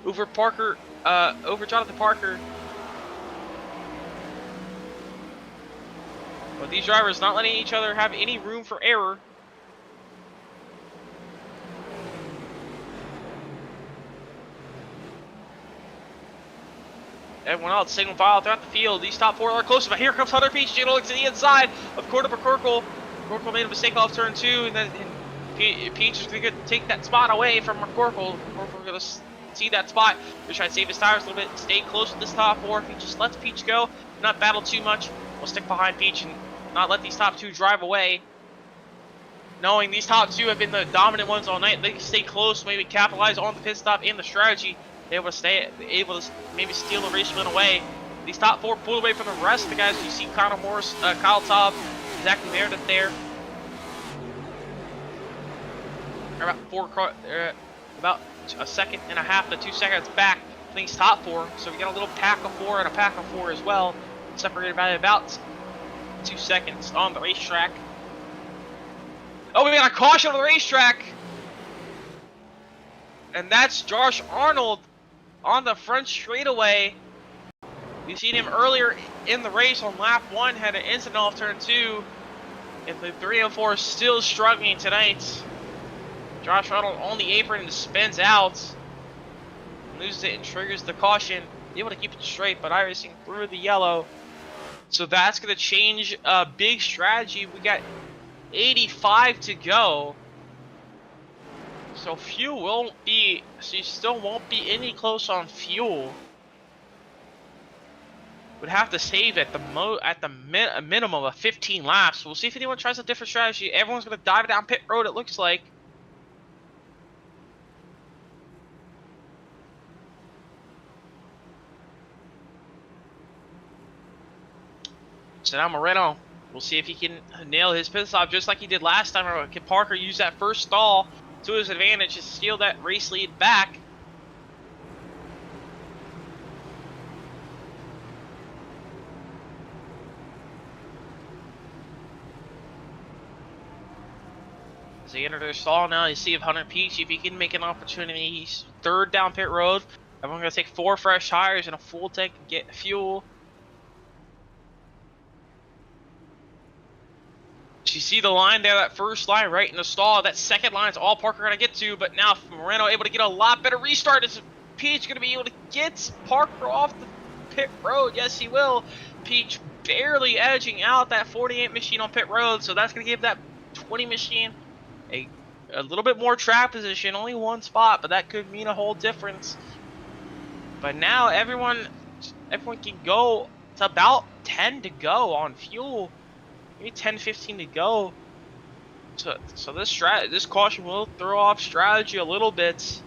over Parker, over Jonathan Parker. But these drivers not letting each other have any room for error. Everyone else single file throughout the field. These top four are close, but here comes Hunter Peach. Looks to the inside of Corder McCorkle. McCorkle made a mistake off turn 2, and then Peach is going to take that spot away from McCorkle. McCorkle going to see that spot. He's trying to save his tires a little bit, stay close to this top four. If he just lets Peach go, not battle too much, we'll stick behind Peach and not let these top two drive away. Knowing these top two have been the dominant ones all night, they can stay close, maybe capitalize on the pit stop and the strategy. Able to maybe steal the race win away. These top four pull away from the rest of the guys. You see Connor Morris, Kyle Taub, Zachary Meredith there. About a second and a half to 2 seconds back from these top four. So we got a little pack of four and a pack of four as well, separated by about 2 seconds on the racetrack. Oh, we got a caution on the racetrack, and that's Josh Arnold on the front straightaway. We've seen him earlier in the race on lap 1, had an incident off turn 2, and the 3 and 4 still struggling tonight. Josh Arnold on the apron and spins out, loses it and triggers the caution. Able to keep it straight, but iRacing through the yellow. So that's going to change a big strategy. We got 85 to go. So fuel won't be, so you still won't be any close on fuel. Would have to save at the minimum of 15 laps. We'll see if anyone tries a different strategy. Everyone's gonna dive down pit road, it looks like. So now Moreno, we'll see if he can nail his pit stop just like he did last time. Or can Parker use that first stall to his advantage to steal that race lead back? As they enter their stall now, you see if Hunter Peach, if he can make an opportunity. He's third down pit road. Everyone's going to take 4 fresh tires and a full tank and get fuel. You see the line there, that first line right in the stall. That second line is all Parker gonna get to, but now Moreno able to get a lot better restart. Is Peach gonna be able to get Parker off the pit road? Yes, he will. Peach barely edging out that 48 machine on pit road, so that's gonna give that 20 machine a a little bit more track position, only one spot, but that could mean a whole difference. But now everyone can go. It's about 10 to go on fuel, maybe 10, 15 to go. So this caution will throw off strategy a little bit.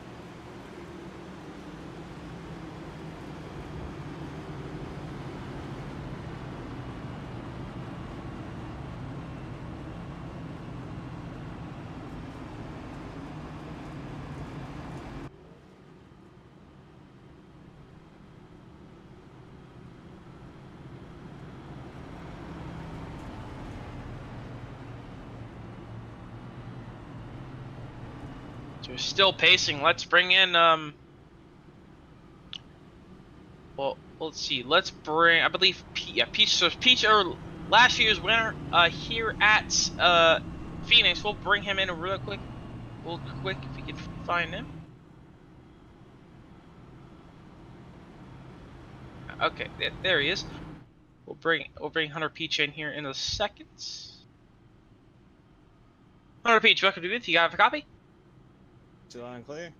So we're still pacing. Let's bring in well, let's see. Let's bring, I believe, Peach. So Peach, last year's winner here at Phoenix. We'll bring him in real quick if we can find him. Okay, there he is. We'll bring Hunter Peach in here in a second. Hunter Peach, welcome to the booth. You got a copy?
Still on clear.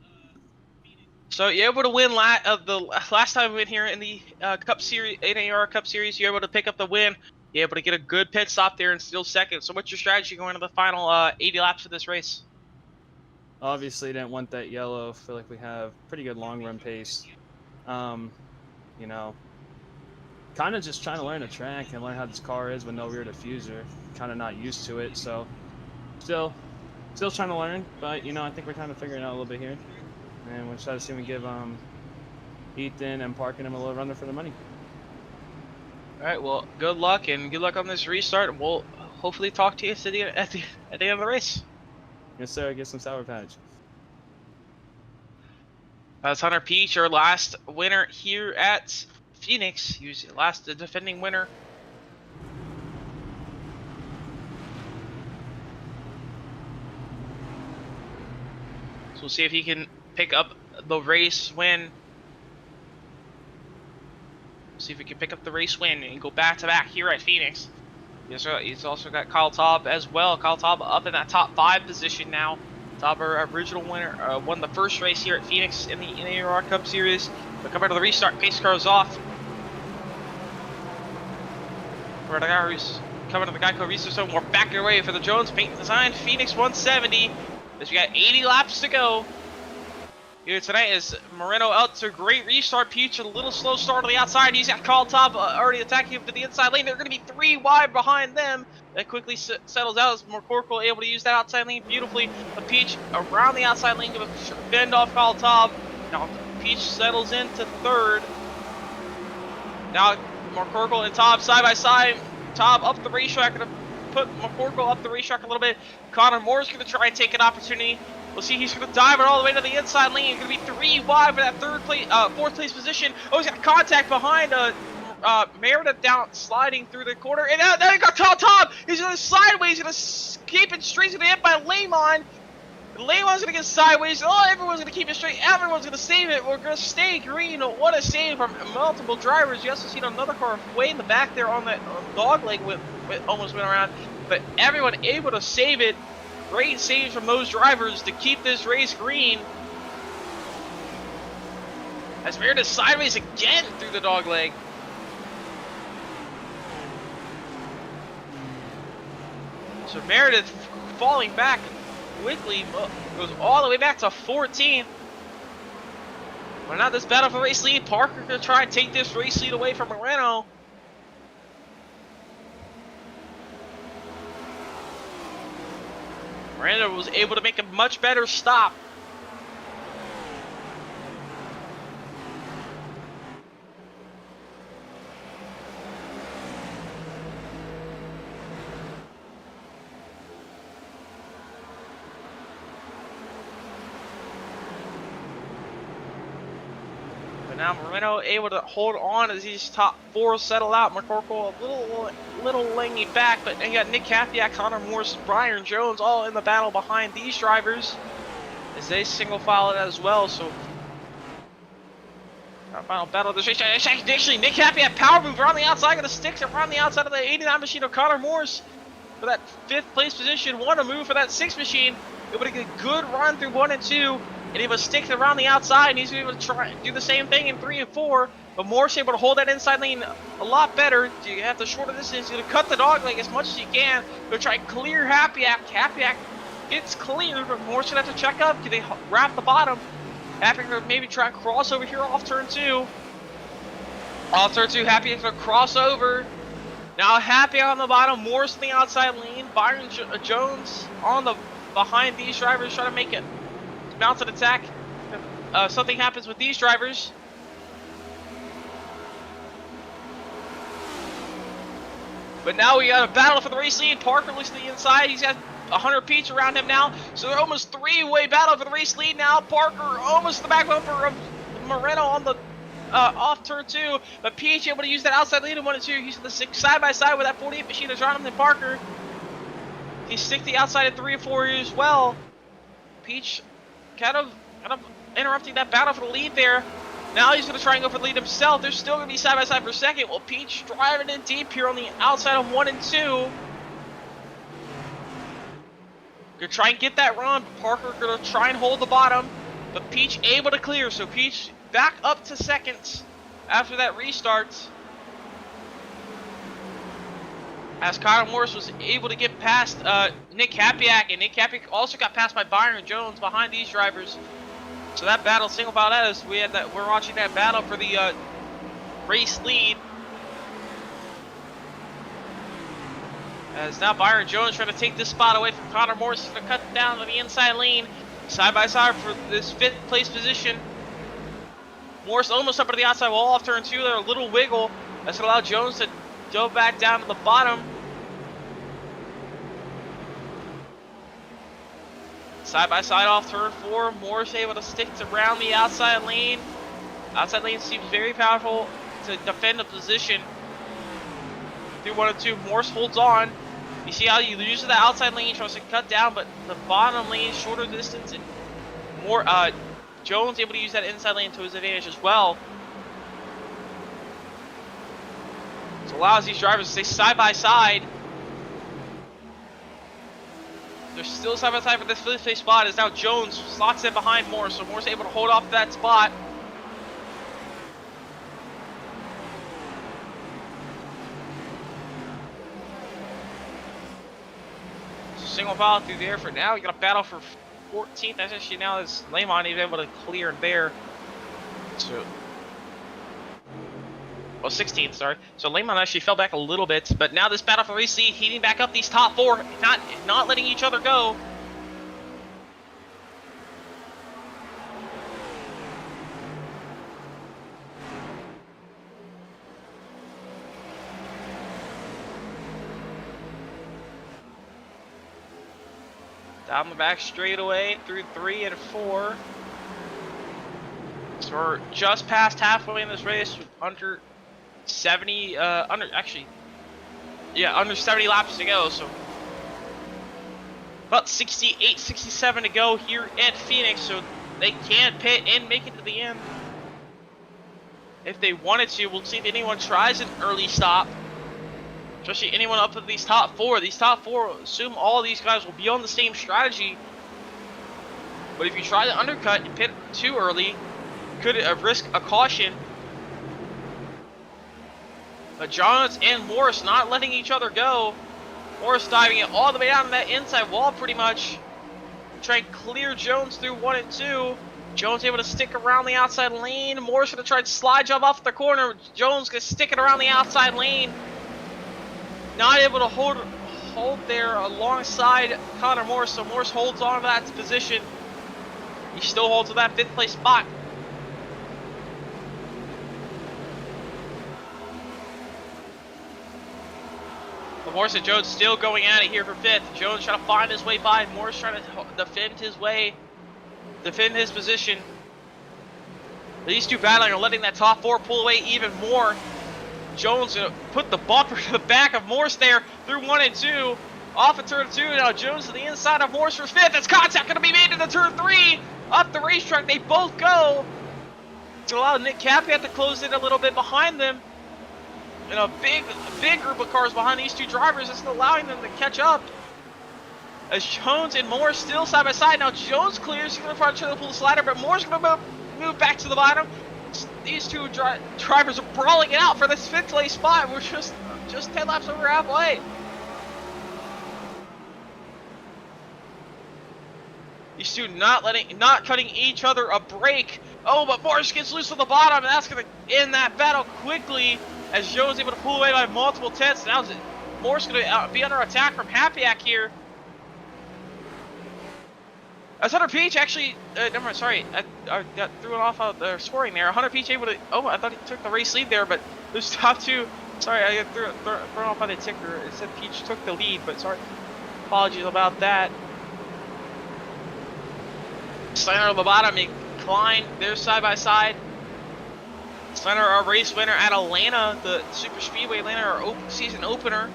So you're able to win the last time we went here in the Cup Series, NAOR Cup Series. You're able to pick up the win. You're able to get a good pit stop there and still second. So what's your strategy going to the final 80 laps of this race?
Obviously, didn't want that yellow. Feel like we have pretty good long run pace. You know, kind of just trying to learn the track and learn how this car is with no rear diffuser. Kind of not used to it, so still trying to learn. But you know, I think we're kind of figuring it out a little bit here. And we'll try to see if we can give Ethan and Park and him a little runner for the money.
All right. Well, good luck on this restart. And we'll hopefully talk to you at the end of the race.
Yes, sir. Get some Sour Patch.
That's Hunter Peach, our last winner here at Phoenix. He was the last defending winner. So we'll see if he can pick up the race win. See if we can pick up the race win and go back to back here at Phoenix. He's also got Kyle Taub as well. Kyle Taub up in that top 5 position now. Taub, our original winner, won the first race here at Phoenix in the NAOR Cup Series. But coming to the restart, pace car is off. Coming to the Geico Restart Zone. We're backing away for the Jones Paint Design Phoenix 170. As we got 80 laps to go. Here tonight is Moreno out to a great restart. Peach a little slow start on the outside. He's got Carl Taub already attacking him to the inside lane. They're going to be 3 wide behind them. That quickly settles out as McCorkle able to use that outside lane beautifully. But Peach around the outside lane to fend off Carl Taub. Now Peach settles into 3rd. Now McCorkle and Taub side by side. Taub up the racetrack, going to put McCorkle up the racetrack a little bit. Connor Moore's going to try and take an opportunity. We'll see, he's going to dive it all the way to the inside lane. He's going to be 3 wide for that 4th place position. Oh, he's got contact behind Meredith down, sliding through the corner. And now he got Taub. He's going to sideways. He's going to escape it straight to the end by Lamon. Lamon's going to get sideways. Oh, everyone's going to keep it straight. Everyone's going to save it. We're going to stay green. What a save from multiple drivers. You also see another car way in the back there on that dog leg almost went around. But everyone able to save it. Great saves from those drivers to keep this race green. As Meredith sideways again through the dog leg. So Meredith falling back quickly, goes all the way back to 14. But now this battle for race lead. Parker gonna try and take this race lead away from Moreno. Miranda was able to make a much better stop. But now Moreno able to hold on as these top 4 settle out. McCorkle a little langy back, but you got Nick Capiak, Connor Morse, Brian Jones all in the battle behind these drivers as they single file it as well. So our final battle of this race. Actually, Nick Capiak power move around the outside, gonna stick around the outside of the 89 machine of Connor Morse for that 5th place position. Want to move for that 6th machine. able to get a good run through 1 and 2, and able to stick around the outside, and he's able to try and do the same thing in 3 and 4. But Morris able to hold that inside lane a lot better. You have the shorter distance. You're gonna cut the dog leg as much as you can. Go try and clear Happy-Ack. Happy-Ack gets cleared, but Morris gonna have to check up. Do they wrap the bottom? Happy-Ack maybe try and cross over here off turn 2. Off turn 2, Happy-Ack gonna cross over. Now Happy on the bottom, Morris in the outside lane. Byron Jones on the behind these drivers, trying to make it bounce and attack. Something happens with these drivers. But now we got a battle for the race lead. Parker looks to the inside. He's got 100 Pete's around him now. So they're almost three-way battle for the race lead now. Parker almost the back bumper of Moreno on the off turn 2. But Peach able to use that outside lead in 1 and 2. He's the side-by-side with that 48 machine is around him than Parker. He stick the outside at 3 and 4 as well. Peach kind of interrupting that battle for the lead there. Now he's going to try and go for the lead himself. They're still going to be side-by-side for second. Well, Peach driving in deep here on the outside of 1 and 2. Going to try and get that run. Parker going to try and hold the bottom. But Peach able to clear. So Peach back up to second after that restart. As Connor Morris was able to get past Nick Happy-Ack. And Nick Happy-Ack also got passed by Byron Jones behind these drivers. So that battle, single file that is, we're watching that battle for the race lead. As now Byron Jones trying to take this spot away from Connor Morris. He's going to cut down to the inside lane, side by side for this 5th place position. Morris almost up to the outside wall off turn 2 there, a little wiggle. That's going to allow Jones to go back down to the bottom. Side by side off turn 4, Morris able to stick around the outside lane. Outside lane seems very powerful to defend the position. Through 1 and 2, Morris holds on. You see how he uses the outside lane, tries to cut down, but the bottom lane, shorter distance, and more. Jones able to use that inside lane to his advantage as well. So allows these drivers to stay side by side. They're still side by side for this 5th place spot. As now Jones slots in behind Morris, so Morris able to hold off that spot. So single file through there for now. You got a battle for 14th. That's actually now as Lemon is able to clear and bear. So. Well, 16th, sorry. So Lemon actually fell back a little bit, but now this battle for race lead, heating back up these top 4, not letting each other go. Down the back straightaway through 3 and 4. So we're just past halfway in this race with under 70, under 70 laps to go, so about 68, 67 to go here at Phoenix, so they can pit and make it to the end. If they wanted to, we'll see if anyone tries an early stop, especially anyone up to these top 4. These top 4, assume all of these guys will be on the same strategy, but if you try to undercut and pit too early, could risk a caution. But Jones and Morris not letting each other go. Morris diving it all the way down to that inside wall pretty much. Try and clear Jones through 1 and 2. Jones able to stick around the outside lane. Morris gonna try to slide jump off the corner. Jones gonna stick it around the outside lane. Not able to hold there alongside Connor Morris, so Morris holds on to that position. He still holds to that 5th place spot. Morris and Jones still going at it here for 5th. Jones trying to find his way by. Morris trying to defend his position. These two battling are letting that top 4 pull away even more. Jones gonna put the bumper to the back of Morris there through 1 and 2. Off of turn 2. Now Jones to the inside of Morris for 5th. It's contact going to be made into turn 3. Up the racetrack. They both go. To allow Nick Happy-Ack to close in a little bit behind them. And a big group of cars behind these two drivers is allowing them to catch up. As Jones and Moore still side by side. Now Jones clears. He's going to try to pull the slider, but Moore's going to move back to the bottom. These two drivers are brawling it out for this 5th place spot. We're just 10 laps over halfway. These two not cutting each other a break. Oh, but Morris gets loose on the bottom, and that's going to end that battle quickly as Jones able to pull away by multiple tenths. Now Morris going to be under attack from Happyack here. As Hunter Peach actually, never mind, sorry, I got threw it off of the scoring there. Hunter Peach able to, oh, I thought he took the race lead there, but those top two, sorry, I got thrown off by the ticker. It said Peach took the lead, but sorry, apologies about that. Steiner on the bottom and Klein, they're side by side. Steiner, our race winner at Atlanta, the Super Speedway Atlanta, our season opener.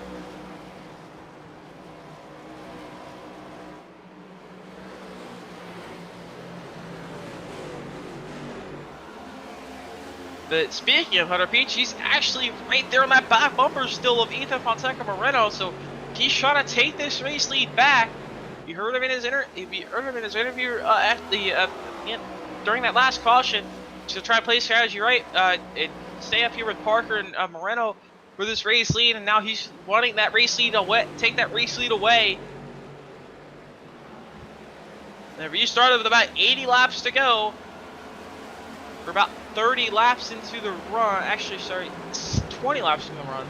But speaking of Hunter Peach, he's actually right there on that back bumper still of Ethan Fonseca Moreno, so he's trying to take this race lead back. You heard him in his interview during that last caution to try to play strategy right and stay up here with Parker and Moreno for this race lead, and now he's wanting that race lead away, take that race lead away. They restarted with about 80 laps to go. We're about 30 laps into the run. Actually, sorry, 20 laps into the run.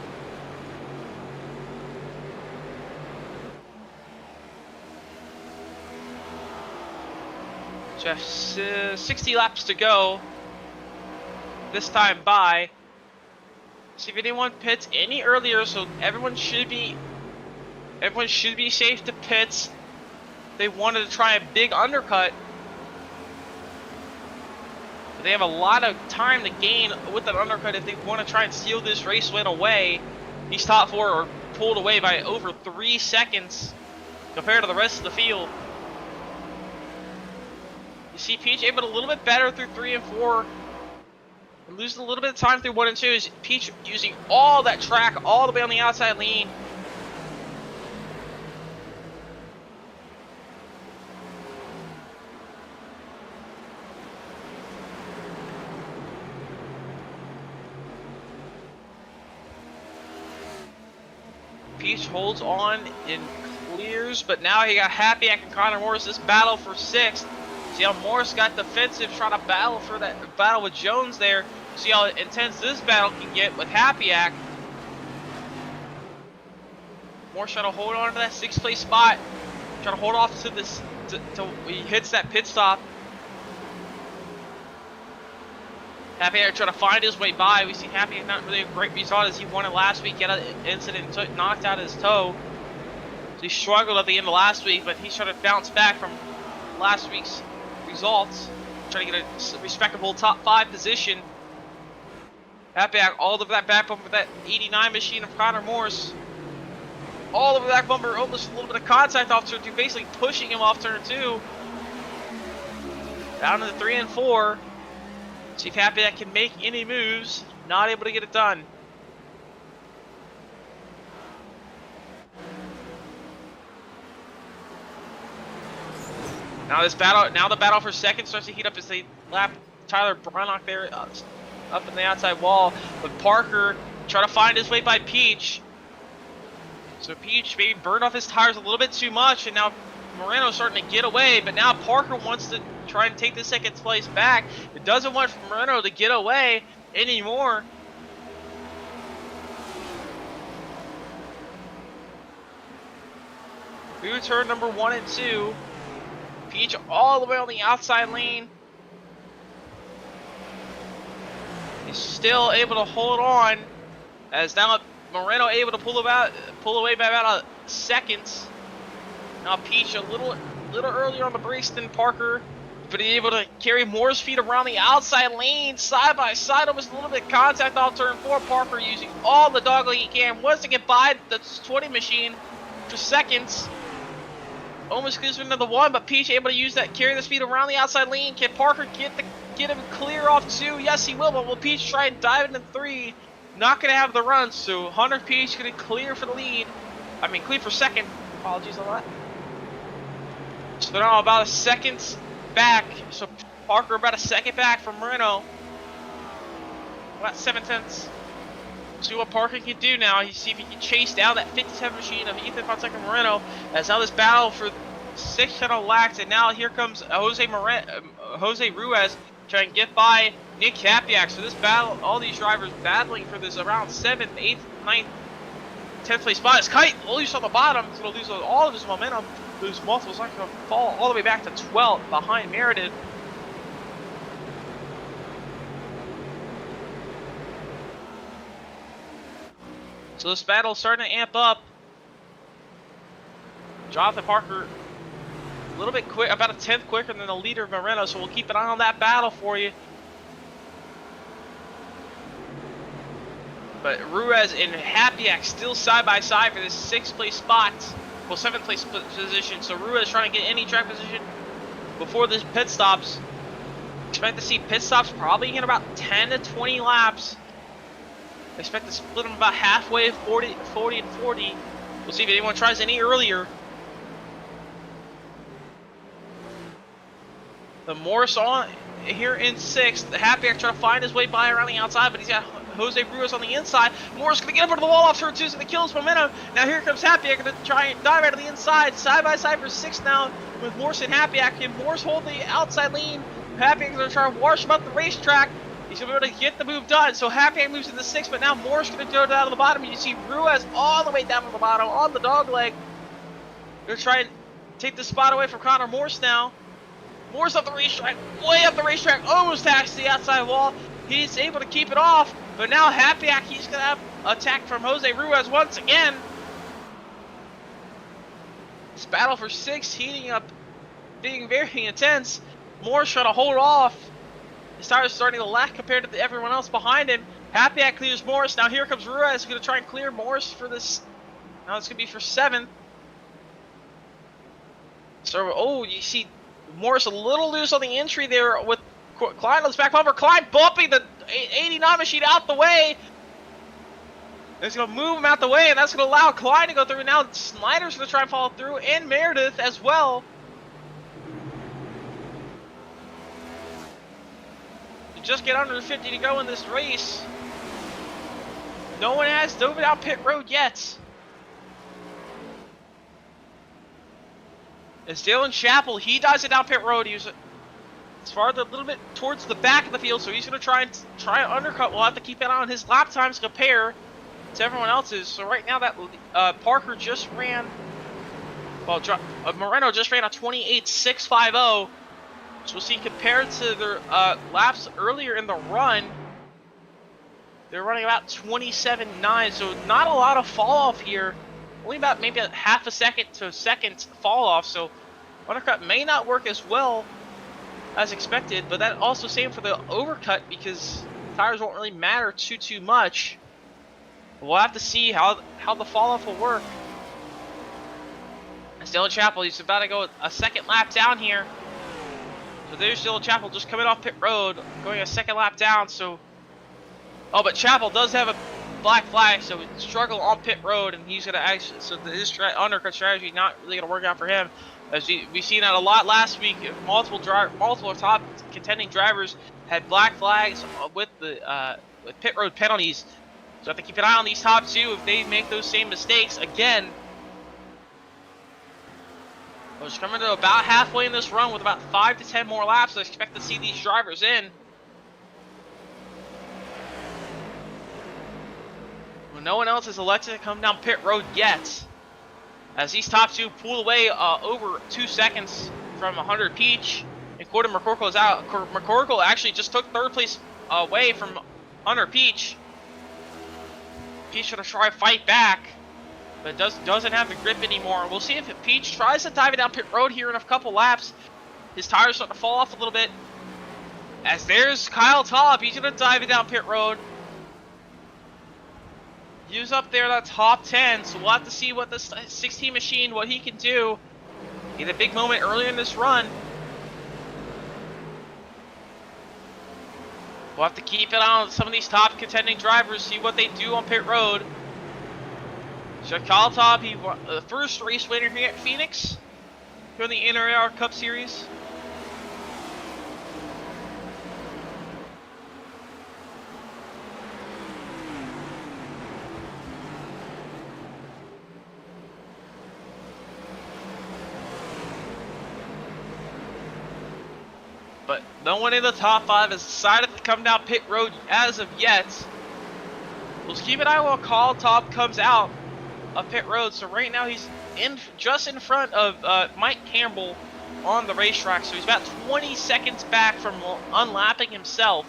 Just 60 laps to go. This time by. See if anyone pits any earlier, so everyone should be safe to pits. They wanted to try a big undercut. They have a lot of time to gain with an undercut if they want to try and steal this race win away. These top four are pulled away by over 3 seconds compared to the rest of the field. You see Peach able to a little bit better through 3 and 4. And losing a little bit of time through 1 and 2 is Peach using all that track all the way on the outside lean. Peach holds on and clears, but now he got Happyack and Connor Morris. This battle for 6th. See how Morris got defensive, trying to battle for that battle with Jones there. See how intense this battle can get with Happyack. Morris trying to hold on to that 6th place spot. Trying to hold off to this till he hits that pit stop. Happyack trying to find his way by. We see Happyack not really a great result as he won it last week. He had an incident, knocked out his toe. So he struggled at the end of last week, but he's trying to bounce back from last week's results. Trying to get a respectable top 5 position. Happyack all over that back bumper with that 89 machine of Connor Morris. All over that bumper, almost a little bit of contact off turn 2, basically pushing him off turn 2. Down to the 3 and 4. See if Happyack can make any moves. Not able to get it done. Now the battle for second starts to heat up as they lap Tyler Brynock there up in the outside wall. But Parker trying to find his way by Peach. So Peach maybe burned off his tires a little bit too much, and now Moreno's starting to get away. But now Parker wants to try and take the 2nd place back. It doesn't want Moreno to get away anymore. We return number 1 and 2. Peach all the way on the outside lane. He's still able to hold on as now Moreno able to pull away by about a second. Now Peach a little earlier on the brakes than Parker, but he's able to carry Moore's feet around the outside lane, side by side, almost a little bit of contact off turn 4. Parker using all the dogleg he can, wants to get by the 20 machine for seconds. Almost gives him to the 1, but Peach able to use that, carry the speed around the outside lane. Can Parker get him clear off 2? Yes, he will, but will Peach try and dive into 3? Not going to have the run, so Hunter Peach going to clear for the lead. I mean, clear for 2nd. Apologies on that. So now about a second back. So Parker about a second back from Moreno. About 7/10. See what Parker can do now. You see if he can chase down that 57 machine of Ethan Fonseca Moreno. As now this battle for 6 shuttle lacked, and now here comes Jose Ruiz trying to get by Nick Capiak. So this battle, all these drivers battling for this around 7th, 8th, 9th, 10th place spot. As Kite loose on the bottom, he's going to lose all of his momentum, lose multiple, so he's going to fall all the way back to 12th behind Meredith. So this battle's starting to amp up. Jonathan Parker a little bit quick, about a 10th quicker than the leader of Moreno, so we'll keep an eye on that battle for you. But Ruiz and Hapiak still side by side for this 6th place spot. Well, 7th place position. So Ruiz trying to get any track position before this pit stops. Expect to see pit stops probably in about 10 to 20 laps. Expect to split them about halfway, 40 and 40. We'll see if anyone tries any earlier. The Morris on here in 6th. The Hapiak trying to find his way by around the outside, but he's got Jose Ruiz on the inside. Morris going to get up into the wall off turn 2, so going to kill his momentum. Now here comes Hapiak, going to try and dive out of the inside. Side by side for 6th now with Morris and Hapiak. Can Morris hold the outside lean? Hapiak going to try to wash him up the racetrack. He's going to be able to get the move done. So Hapiak moves into 6th, but now Morris going to go down to the bottom. You see Ruiz all the way down to the bottom on the dog leg. They're trying to take the spot away from Connor Morse now. Morse up the racetrack, way up the racetrack, almost taxed the outside wall. He's able to keep it off, but now Hapiak, he's going to have attack from Jose Ruiz once again. This battle for 6 heating up, being very intense. Morse trying to hold off. His tires starting to lack compared to everyone else behind him. Hapiak clears Morris. Now here comes Ruiz, going to try and clear Morris for this. Now it's going to be for 7th. So, oh, you see Morris a little loose on the entry there with Klein on his back bumper. Klein bumping the 89 machine out the way. It's going to move him out the way, and that's going to allow Klein to go through. Now Snyder's going to try and follow through, and Meredith as well. Just get under 50 to go in this race. No one has dove it out pit road yet. It's Dylan Chappell. He dives it down pit road. He's farther a little bit towards the back of the field, so he's going to try and undercut. We'll have to keep an eye on his lap times compare to everyone else's. So right now that Parker just ran, well, Moreno just ran a 28.650. So we'll see compared to their laps earlier in the run, they're running about 27.9, so not a lot of fall off here. Only about maybe a half a second to a second fall off, so undercut may not work as well as expected, but that also same for the overcut because tires won't really matter too much. We'll have to see how the fall off will work. It's Dylan Chappell. He's about to go a second lap down here. So there's Dylan Chappell just coming off pit road, going a second lap down. So, oh, but Chappell does have a black flag, so struggle on pit road, and he's gonna actually. So his undercut strategy not really gonna work out for him, as we've seen that a lot last week. Multiple top contending drivers had black flags with the with pit road penalties. So have to keep an eye on these top two if they make those same mistakes again. We're just coming to about halfway in this run with about 5 to 10 more laps. I expect to see these drivers in. Well, no one else has elected to come down pit road yet, as these top two pull away over 2 seconds from 100 Peach, and Gordon McCorkle is out. McCorkle actually just took 3rd place away from Hunter Peach. Peach gonna try to fight back, but doesn't have the grip anymore. We'll see if Peach tries to dive it down pit road here in a couple laps. His tires starting to fall off a little bit. As there's Kyle Top, he's gonna dive it down pit road. He was up there that top 10, so we'll have to see what the 16 machine, what he can do. He had a big moment earlier in this run. We'll have to keep an eye on some of these top contending drivers, see what they do on pit road. So Kyle Top, he won the first race winner here at Phoenix. here in the NAOR Cup Series. But no one in the top 5 has decided to come down pit road as of yet. We'll keep an eye while Carl Top comes out of pit road. So right now he's just in front of Mike Campbell on the racetrack. So he's about 20 seconds back from unlapping himself.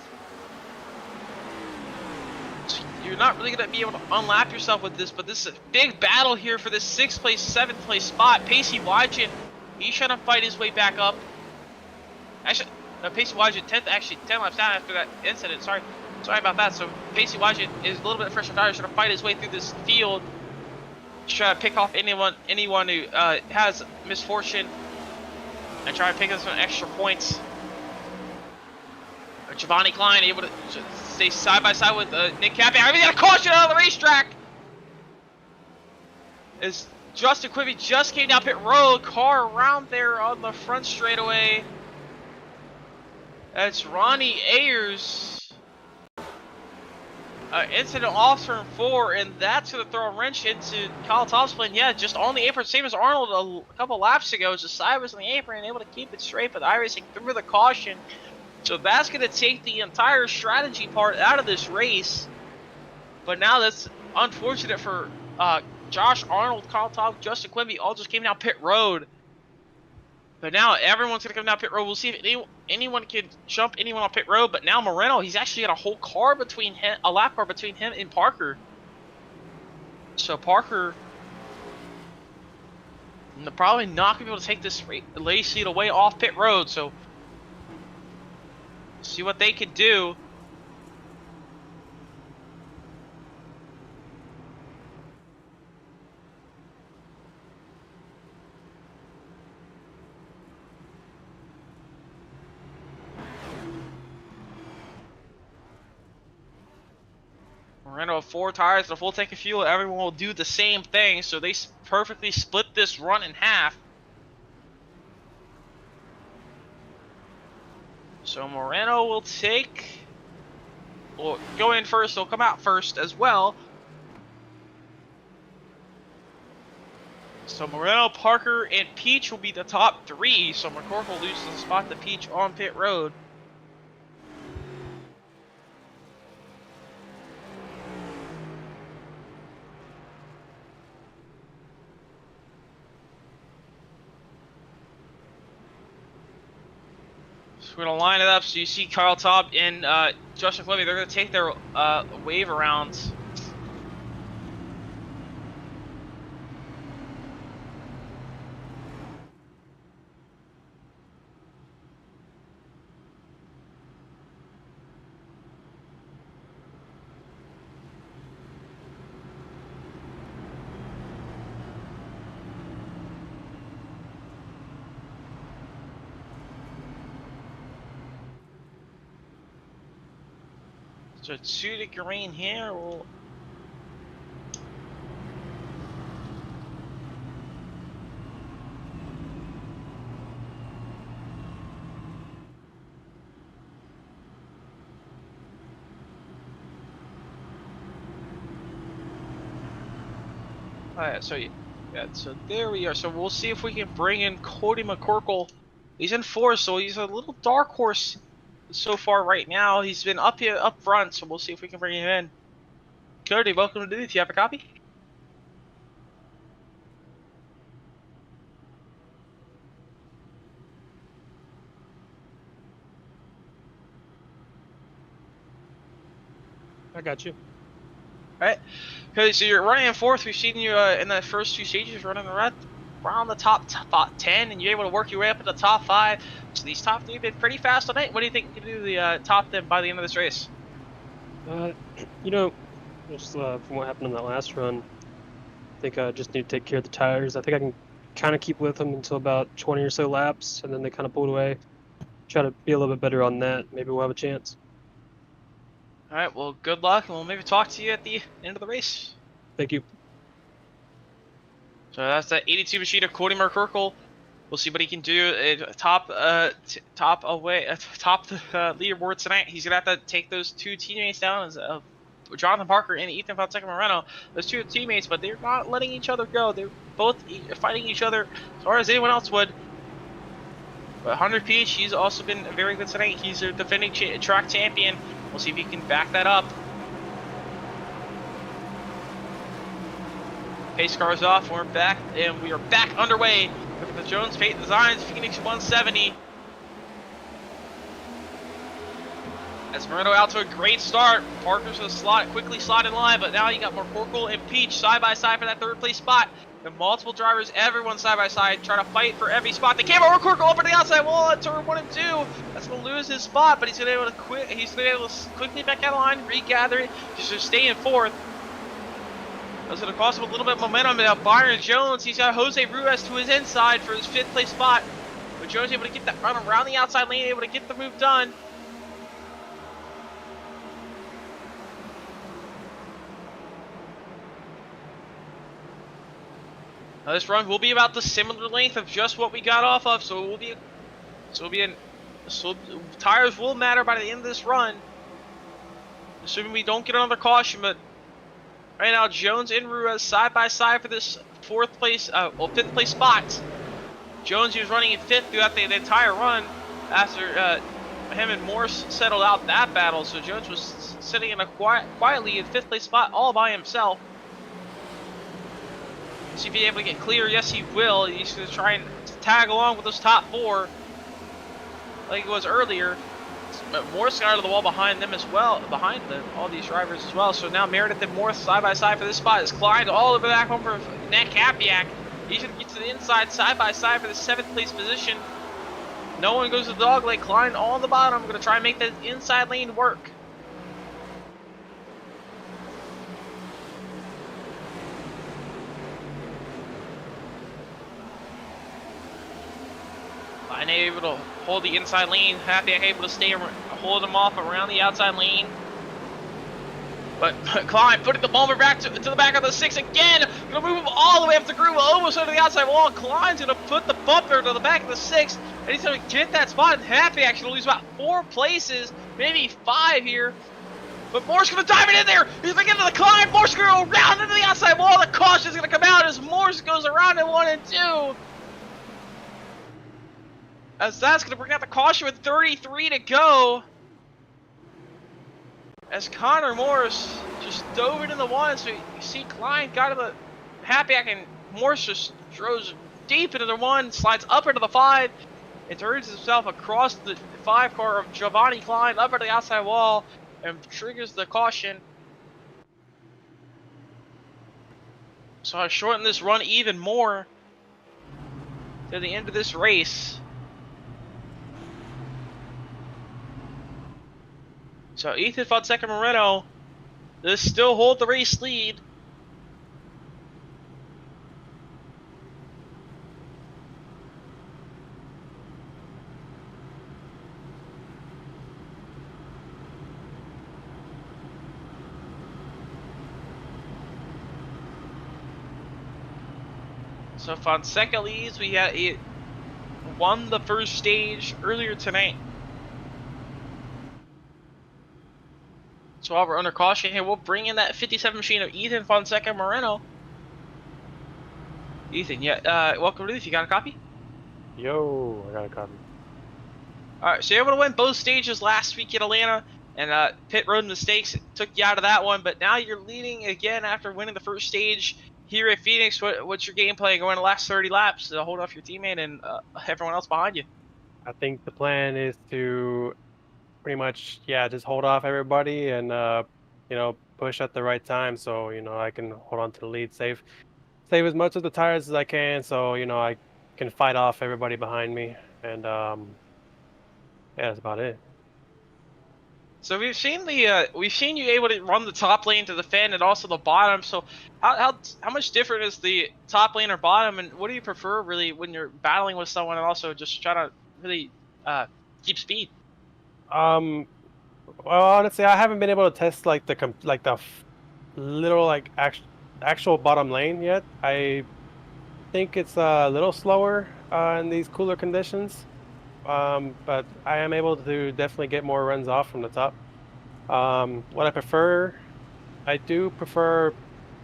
So you're not really going to be able to unlap yourself with this, but this is a big battle here for this 6th place, 7th place spot. Pacey Wygant, he's trying to fight his way back up. Actually, Pacey Wygant 10th, actually 10 laps down after that incident. Sorry about that. So Pacey Wygant is a little bit fresh on tires, trying to fight his way through this field. Try to pick off anyone who has misfortune and try to pick up some extra points. Giovanni Klein able to stay side by side with Nick Capiak. I mean, got a caution out of the racetrack. As Justin Quibby just came down pit road, car around there on the front straightaway. That's Ronnie Ayers. Incident off turn 4, and that's going to throw a wrench into Kyle Topp's plan. Yeah, just on the apron, same as Arnold a couple laps ago. Just sideways on the apron, able to keep it straight, but iRacing threw the caution. So that's going to take the entire strategy part out of this race. But now that's unfortunate for Josh Arnold, Kyle Topp, Justin Quimby, all just came down pit road. But now everyone's going to come down pit road. We'll see if anyone can jump anyone on pit road. But now Moreno, he's actually got a whole car between him, a lap car between him and Parker. So Parker probably not going to be able to take this race lead away off pit road. So see what they can do. Moreno with 4 tires and a full tank of fuel. Everyone will do the same thing, so they perfectly split this run in half. So Moreno will go in first. He'll come out first as well. So Moreno, Parker, and Peach will be the top 3. So McCorkle will lose the spot to Peach on pit road. We're going to line it up so you see Kyle Topp and Justin Quimby. They're going to take their wave around. So 2 to green here. Alright, so so there we are. So we'll see if we can bring in Cody McCorkle. He's in 4th, so he's a little dark horse so far right now. He's been up front, so we'll see if we can bring him in. Cody, welcome to the booth. You have a copy?
I got you.
Alright. Okay, so you're running in 4th. We've seen you in the first 2 stages running around the top 10, and you're able to work your way up to the top 5. So these top 3 have been pretty fast tonight. What do you think you can do to top them by the end of this race?
You know, just from what happened in that last run, I think I just need to take care of the tires. I think I can kind of keep with them until about 20 or so laps, and then they kind of pulled away. Try to be a little bit better on that. Maybe we'll have a chance.
Alright, well, good luck, and we'll maybe talk to you at the end of the race.
Thank you.
So that's that 82 machine of Cody McCorkle We'll see what he can do. Top the leaderboard tonight. He's gonna have to take those two teammates down, as Jonathan Parker and Ethan Fonseca Moreno. Those two teammates, but they're not letting each other go. They're both fighting each other as hard as anyone else would. But Hunter Peach, he's also been very good tonight. He's a defending track champion. We'll see if he can back that up. Pace car's off. We're back, and we are back underway with the Jones Fate Designs Phoenix 170. As Moreno out to a great start. Parker's a quickly slot in line, but now you got McCorkle and Peach side by side for that third place spot. The multiple drivers, everyone side by side, try to fight for every spot. They came over McCorkle over the outside wall at turn 1 and 2. That's gonna lose his spot, but he's gonna be able to quit. He's gonna be able to quickly back out of line, regather it, just to stay in fourth. That's gonna cost him a little bit of momentum. Now Byron Jones, he's got Jose Ruiz to his inside for his 5th place spot. But Jones able to get that run around the outside lane, able to get the move done. Now this run will be about the similar length of just what we got off of, so tires will matter by the end of this run, assuming we don't get another caution. But right now, Jones and Ruiz side by side for this 5th place spot. Jones, he was running in 5th throughout the entire run after him and Morse settled out that battle. So Jones was sitting in a quietly in 5th place spot all by himself. See if he's able to get clear. Yes, he will. He's going to try and tag along with those top 4 like it was earlier. But Morse got out of the wall behind them as well, behind all these drivers as well. So now Meredith and Morse side by side for this spot. Is climbed all the way back home for Nick Capiak. He's going to get to the inside side by side for the 7th place position. No one goes to the dog leg. Klein all on the bottom. Going to try and make that inside lane work. And able to hold the inside lane. Happy able to hold him off around the outside lane. But Klein putting the bumper back to the back of the 6 again. Gonna move him all the way up the groove, almost under the outside wall. Klein's gonna put the bumper to the back of the 6, and he's gonna get that spot. And Happy actually lose about 4 places, maybe 5 here. But Morse gonna dive it in there. He's gonna get into the Klein. Morse gonna go around into the outside wall. The caution's gonna come out as Morse goes around in 1 and 2. As that's going to bring out the caution with 33 to go. As Connor Morse just dove it in the 1. So you see Klein got to the Hapiak, and Morse just throws deep into the 1, slides up into the 5, and turns himself across the 5 car of Giovanni Klein up into the outside wall and triggers the caution. So I shorten this run even more to the end of this race. So Ethan Fonseca Moreno does still hold the race lead. So Fonseca leads. He won the first stage earlier tonight. So while we're under caution here, we'll bring in that 57 machine of Ethan Fonseca Moreno. Ethan, yeah, welcome to this. You got a copy?
Yo, I got a copy.
Alright, so you're able to win both stages last week in Atlanta, and pit road mistakes took you out of that one, but now you're leading again after winning the first stage here at Phoenix. What's your game plan going the last 30 laps to hold off your teammate and everyone else behind you?
I think the plan is to pretty much, yeah, just hold off everybody and, you know, push at the right time so, you know, I can hold on to the lead, save as much of the tires as I can so, you know, I can fight off everybody behind me. And, yeah, that's about it.
So we've seen you able to run the top lane to defend and also the bottom. So how much different is the top lane or bottom, and what do you prefer really when you're battling with someone and also just try to really keep speed?
Well, honestly, I haven't been able to test like the little like actual bottom lane yet. I
think it's a little slower in these cooler conditions, but I am able to definitely get more runs off from the top. What I prefer, I do prefer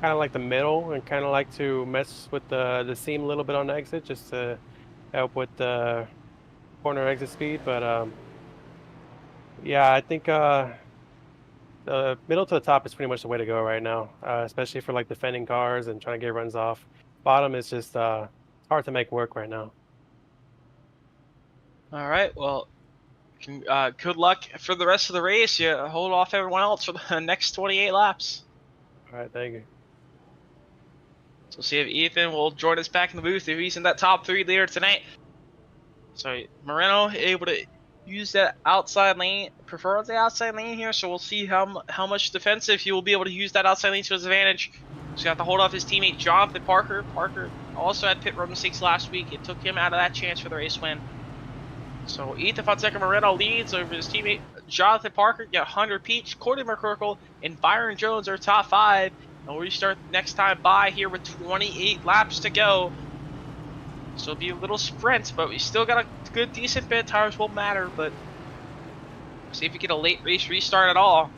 kind of like the middle and kind of like to mess with the seam a little bit on the exit just to help with the corner exit speed. But yeah, I think the middle to the top is pretty much the way to go right now, especially for like defending cars and trying to get runs off. Bottom is just it's hard to make work right now.
All right. Well, good luck for the rest of the race. You hold off everyone else for the next 28 laps.
All right, thank you.
So see if Ethan will join us back in the booth if he's in that top 3 later tonight. So Moreno able to use that outside lane, prefer the outside lane here. So we'll see how much defensive he will be able to use that outside lane to his advantage. He's got to hold off his teammate Jonathan Parker. Parker also had pit road mistakes last week. It took him out of that chance for the race win. So Ethan Fonseca Moreno leads over his teammate Jonathan Parker. Got Hunter Peach, Cordy McCorkle, and Byron Jones are top 5. And we'll restart next time by here with 28 laps to go. So it'll be a little sprint, but we still got a good, decent bit. Tires won't matter, but see if we get a late race restart at all.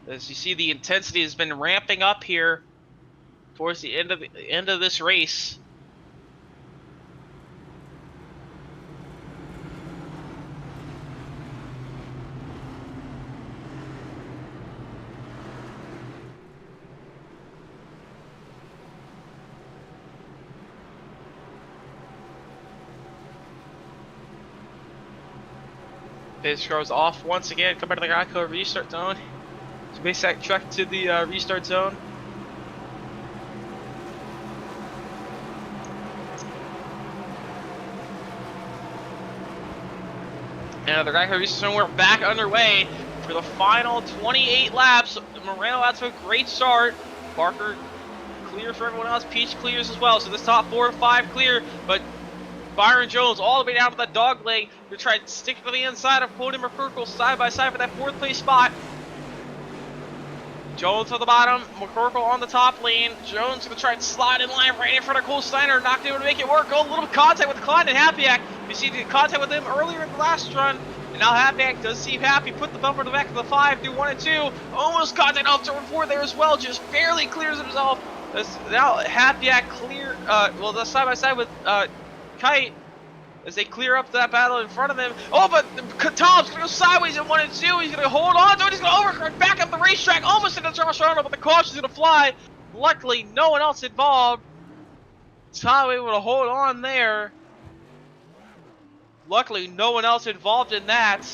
As you see, the intensity has been ramping up here towards the end of this race. Pitch goes off once again. Come back to the Geico restart zone. So basically track to the restart zone. And the Geico restart zone, we're back underway for the final 28 laps. Moreno out to a great start. Parker clear for everyone else. Peach clears as well. So this top 4 to 5 clear, but Byron Jones all the way down to that dog leg to try to stick to the inside of Cody McCorkle side by side for that 4th place spot. Jones on the bottom, McCorkle on the top lane. Jones gonna try and slide in line right in front of Cole Steiner, not able to make it work. Oh, a little contact with Klein and Happyak. You see the contact with him earlier in the last run. And now Happyak does see Happy put the bumper to the back of the 5 through 1 and 2. Almost contact off turn 4 there as well, just barely clears himself. Now Happyak clear, well, the side by side with Kite as they clear up that battle in front of them. Oh, but Tom's gonna go sideways in 1 and 2. He's gonna hold on to it. He's gonna overcorrect back up the racetrack, almost into Josh Arnold, but the caution's gonna fly. Luckily, no one else involved. Tom able to hold on there. Luckily, no one else involved in that.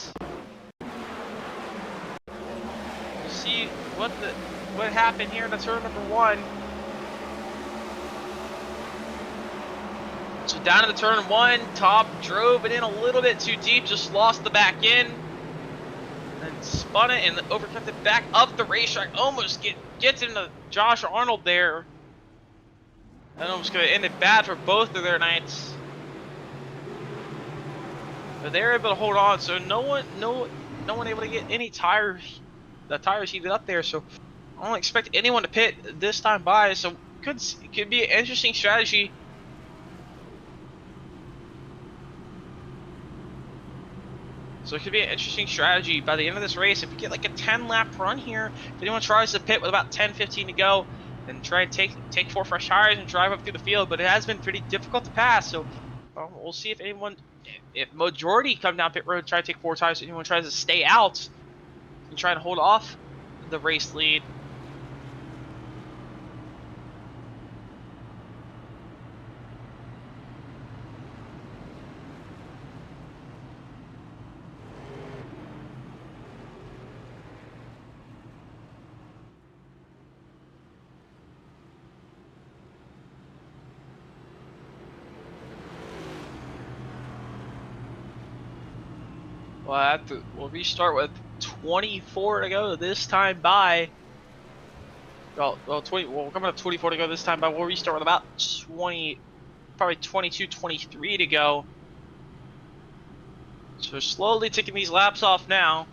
See what happened here in the turn number 1. So down to the turn 1, Tom drove it in a little bit too deep, just lost the back end, and spun it and overcut it back up the racetrack. Almost gets into Josh Arnold there. That almost could have ended bad for both of their nights. But they were able to hold on, so no one able to get any the tires heated up there. So I don't expect anyone to pit this time by. So it could be an interesting strategy. So it could be an interesting strategy by the end of this race. If we get like a 10-lap run here, if anyone tries to pit with about 10-15 to go, then try and take 4 fresh tires and drive up through the field. But it has been pretty difficult to pass. So we'll see if majority come down pit road, try to take 4 tires. If anyone tries to stay out and try to hold off the race lead. We'll restart with 24 to go this time by. Well, we're coming up 24 to go this time by. We'll restart with about 20, probably 22, 23 to go. So we're slowly ticking these laps off now.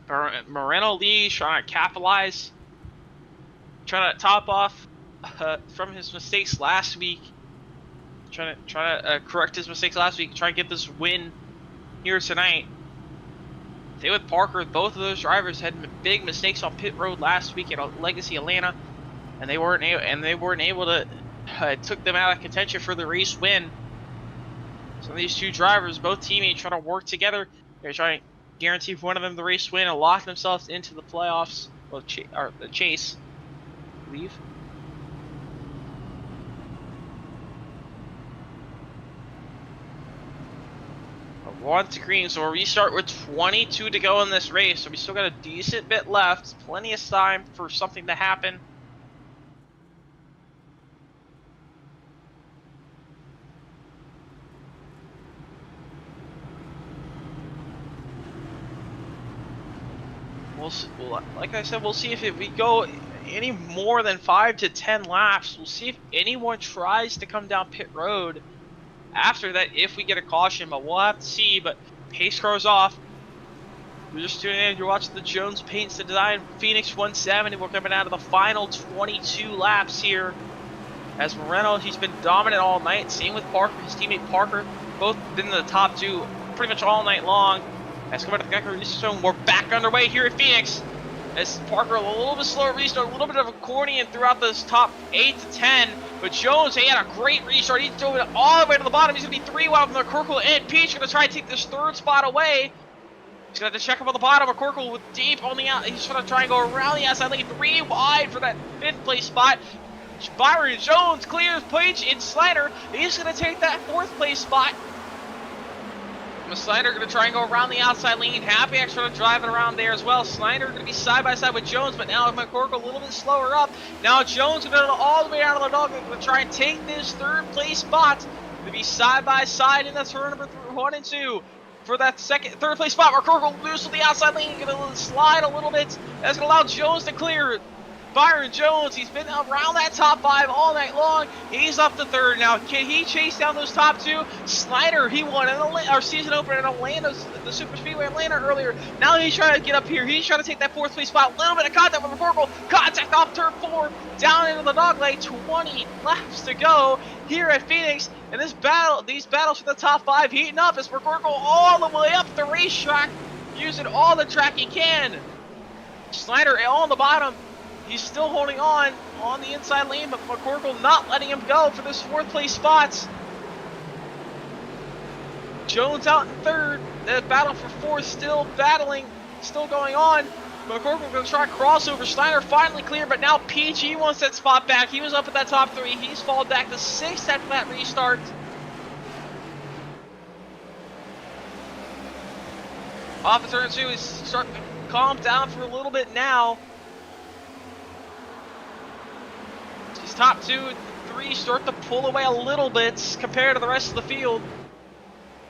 Moreno Lee trying to capitalize, trying to top off from his mistakes last week. Trying to correct his mistakes last week. Try to get this win here tonight. Same with Parker. Both of those drivers had big mistakes on pit road last week at Legacy Atlanta, and they weren't able to. Took them out of contention for the race win. So these two drivers, both teammates, trying to work together. They're trying to guarantee one of them the race win and lock themselves into the playoffs, or the chase, I believe. One to green, so we'll restart with 22 to go in this race. So we still got a decent bit left, plenty of time for something to happen. Like I said, we'll see if we go any more than 5 to 10 laps. We'll see if anyone tries to come down pit road after that, if we get a caution, but we'll have to see. But pace car's off. We're just tuning in. You're watching the Jones Paints the Design Phoenix 170. We're coming out of the final 22 laps here. As Moreno, he's been dominant all night. Same with Parker, his teammate Parker. Both been in the top two pretty much all night long. As coming to the Geico Restart, we're back underway here at Phoenix. As Parker a little bit slower restart, a little bit of accordion throughout this top 8 to 10. But Jones, he had a great restart. He drove it all the way to the bottom. He's going to be 3 wide from McCorkle and Peach going to try to take this third spot away. He's going to have to check up on the bottom. McCorkle with deep on the out. He's going to try and go around the outside lane, 3 wide for that 5th place spot. Byron Jones clears Peach and Slider. He's going to take that 4th place spot. Slider going to try and go around the outside lane. Happy X trying to drive it around there as well. Slider going to be side by side with Jones, but now McCorkle a little bit slower up. Now Jones going to go all the way down to the dog. Going to try and take this 3rd place spot. Going to be side by side in that turn number 1 and 2 for that 3rd place spot. McCorkle loose on the outside lane. Going to slide a little bit. That's going to allow Jones to clear. Byron Jones, he's been around that top 5 all night long. He's up to 3rd now. Can he chase down those top 2? Slider, he won our season opener in Atlanta, the Super Speedway Atlanta earlier. Now he's trying to get up here. He's trying to take that 4th place spot. A little bit of contact with McCorkle. Contact off turn 4, down into the dog leg. 20 laps to go here at Phoenix. And these battles for the top 5 heating up as McCorkle all the way up the racetrack, using all the track he can. Slider on the bottom. He's still holding on the inside lane, but McCorkle not letting him go for this 4th place spot. Jones out in 3rd. The battle for 4th still going on. McCorkle going to try crossover. Snyder finally cleared, but now Peach, he wants that spot back. He was up at that top 3. He's fallen back to 6th after that restart. Off of turn 2, he's starting to calm down for a little bit now. These top 2 and 3 start to pull away a little bit compared to the rest of the field.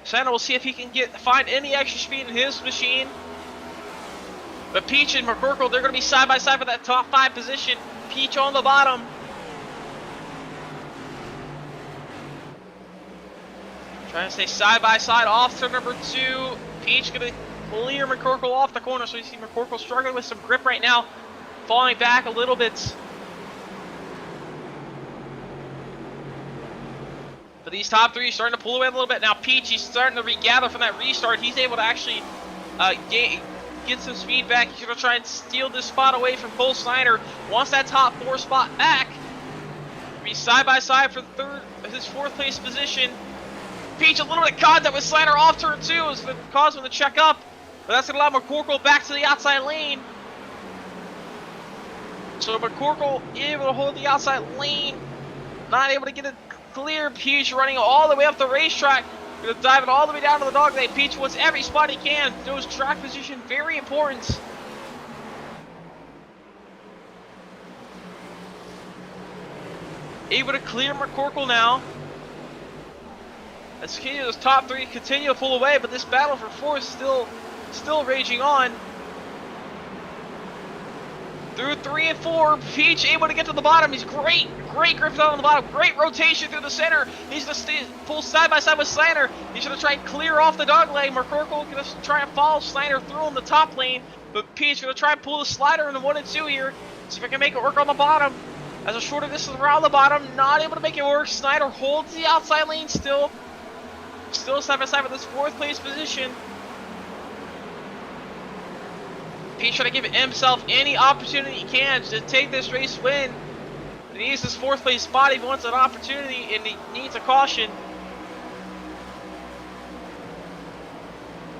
Santa will see if he can find any extra speed in his machine. But Peach and McCorkle, they're going to be side by side for that top 5 position. Peach on the bottom. Trying to stay side by side off turn number 2. Peach going to clear McCorkle off the corner. So you see McCorkle struggling with some grip right now. Falling back a little bit. But these top 3 starting to pull away a little bit. Now Peach, he's starting to regather from that restart. He's able to actually get some speed back. He's going to try and steal this spot away from Cole Snyder. Wants that top 4 spot back. Be side by side for his 4th place position. Peach a little bit of contact with Snyder off turn 2. Is going to cause him to check up. But that's going to allow McCorkle back to the outside lane. So McCorkle able to hold the outside lane. Not able to get it clear. Peach running all the way up the racetrack. Gonna dive it all the way down to the dog leg. Peach wants every spot he can. Those track position very important. Able to clear McCorkle now. As those top 3 continue to pull away, but this battle for 4th is still raging on. Through 3 and 4, Peach able to get to the bottom. He's great grip on the bottom. Great rotation through the center. He's going to pull side by side with Slander. He's going to try and clear off the dog leg. McCorkle going to try and follow Slander through in the top lane. But Peach going to try and pull the slider in the 1 and 2 here. See if I can make it work on the bottom. As a shorter distance around the bottom, not able to make it work. Snyder holds the outside lane still. Still side by side with this 4th place position. Peach trying to give himself any opportunity he can to take this race win. He needs his 4th place spot. He wants an opportunity and he needs a caution.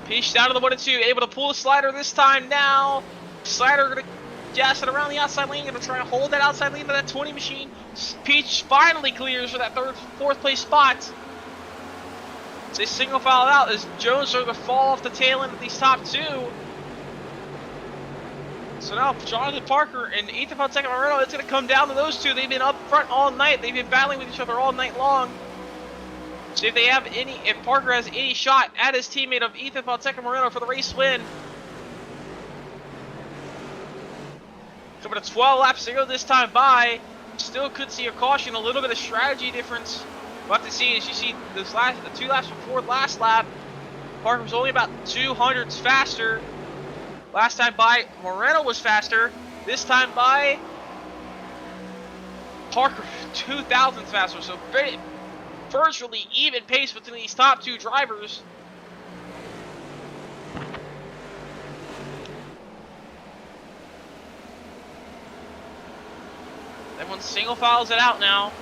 Peach down to the 1 and 2, able to pull the slider this time now. Slider going to gas it around the outside lane, going to try and hold that outside lane to that 20 machine. Peach finally clears for that 4th place spot. They single file out as Jones are going to fall off the tail end of these top 2. So now Jonathan Parker and Ethan Fonseca-Moreno, it's going to come down to those two. They've been up front all night. They've been battling with each other all night long. See if they have if Parker has any shot at his teammate of Ethan Fonseca-Moreno for the race win. Coming to 12 laps to go this time by. Still could see a caution, a little bit of strategy difference. We'll have to see as you see the 2 laps before last lap. Parker was only about 200s faster. Last time by, Moreno was faster. This time by, Parker 2,000s faster. So virtually even pace between these top 2 drivers. Everyone single files it out now.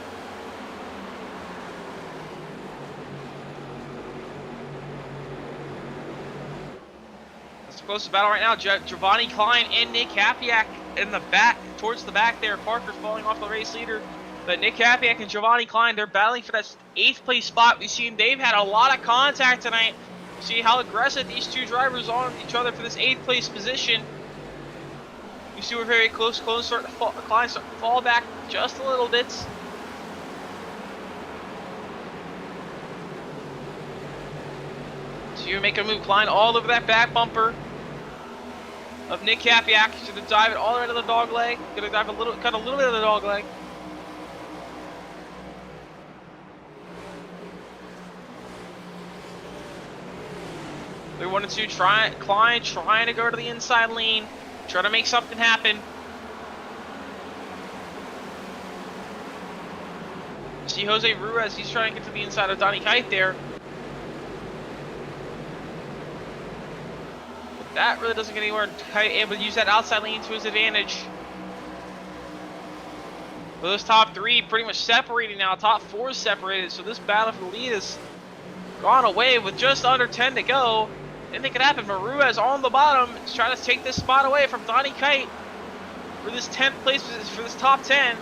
Close to battle right now. Giovanni Klein and Nick Hapiak in the back, towards the back there. Parker's falling off the race leader. But Nick Hapiak and Giovanni Klein, they're battling for that 8th place spot. We've seen they've had a lot of contact tonight. See how aggressive these 2 drivers are on each other for this 8th place position. You see we're very close. Klein starting to fall back just a little bit. So you're making a move. Klein all over that back bumper of Nick Hapiak. He's going to dive it all the way to the dog leg. Going to dive cut a little bit of the dog leg. They're 1 and 2. Klein trying to go to the inside lane, trying to make something happen. See Jose Ruiz. He's trying to get to the inside of Donnie Kite there. That really doesn't get anywhere. Able to use that outside lane to his advantage. But those top 3 pretty much separating now. Top 4 is separated. So this battle for the lead has gone away with just under 10 to go. Didn't think it happened. But Ruiz on the bottom is trying to take this spot away from Donnie Kite for this 10th place, for this top 10.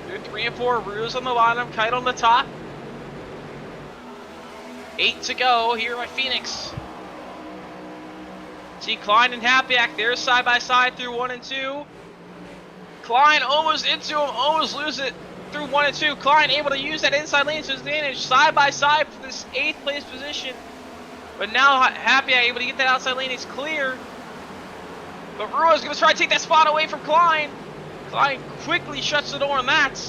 Through 3 and 4. Ruiz on the bottom. Kite on the top. 8 to go here by Phoenix. See Klein and Hapiak there side by side through 1 and 2. Klein almost into him, almost lose it through 1 and 2. Klein able to use that inside lane to his advantage side by side for this 8th place position. But now Hapiak able to get that outside lane. It's clear. But Ruiz going to try to take that spot away from Klein. Klein quickly shuts the door on that.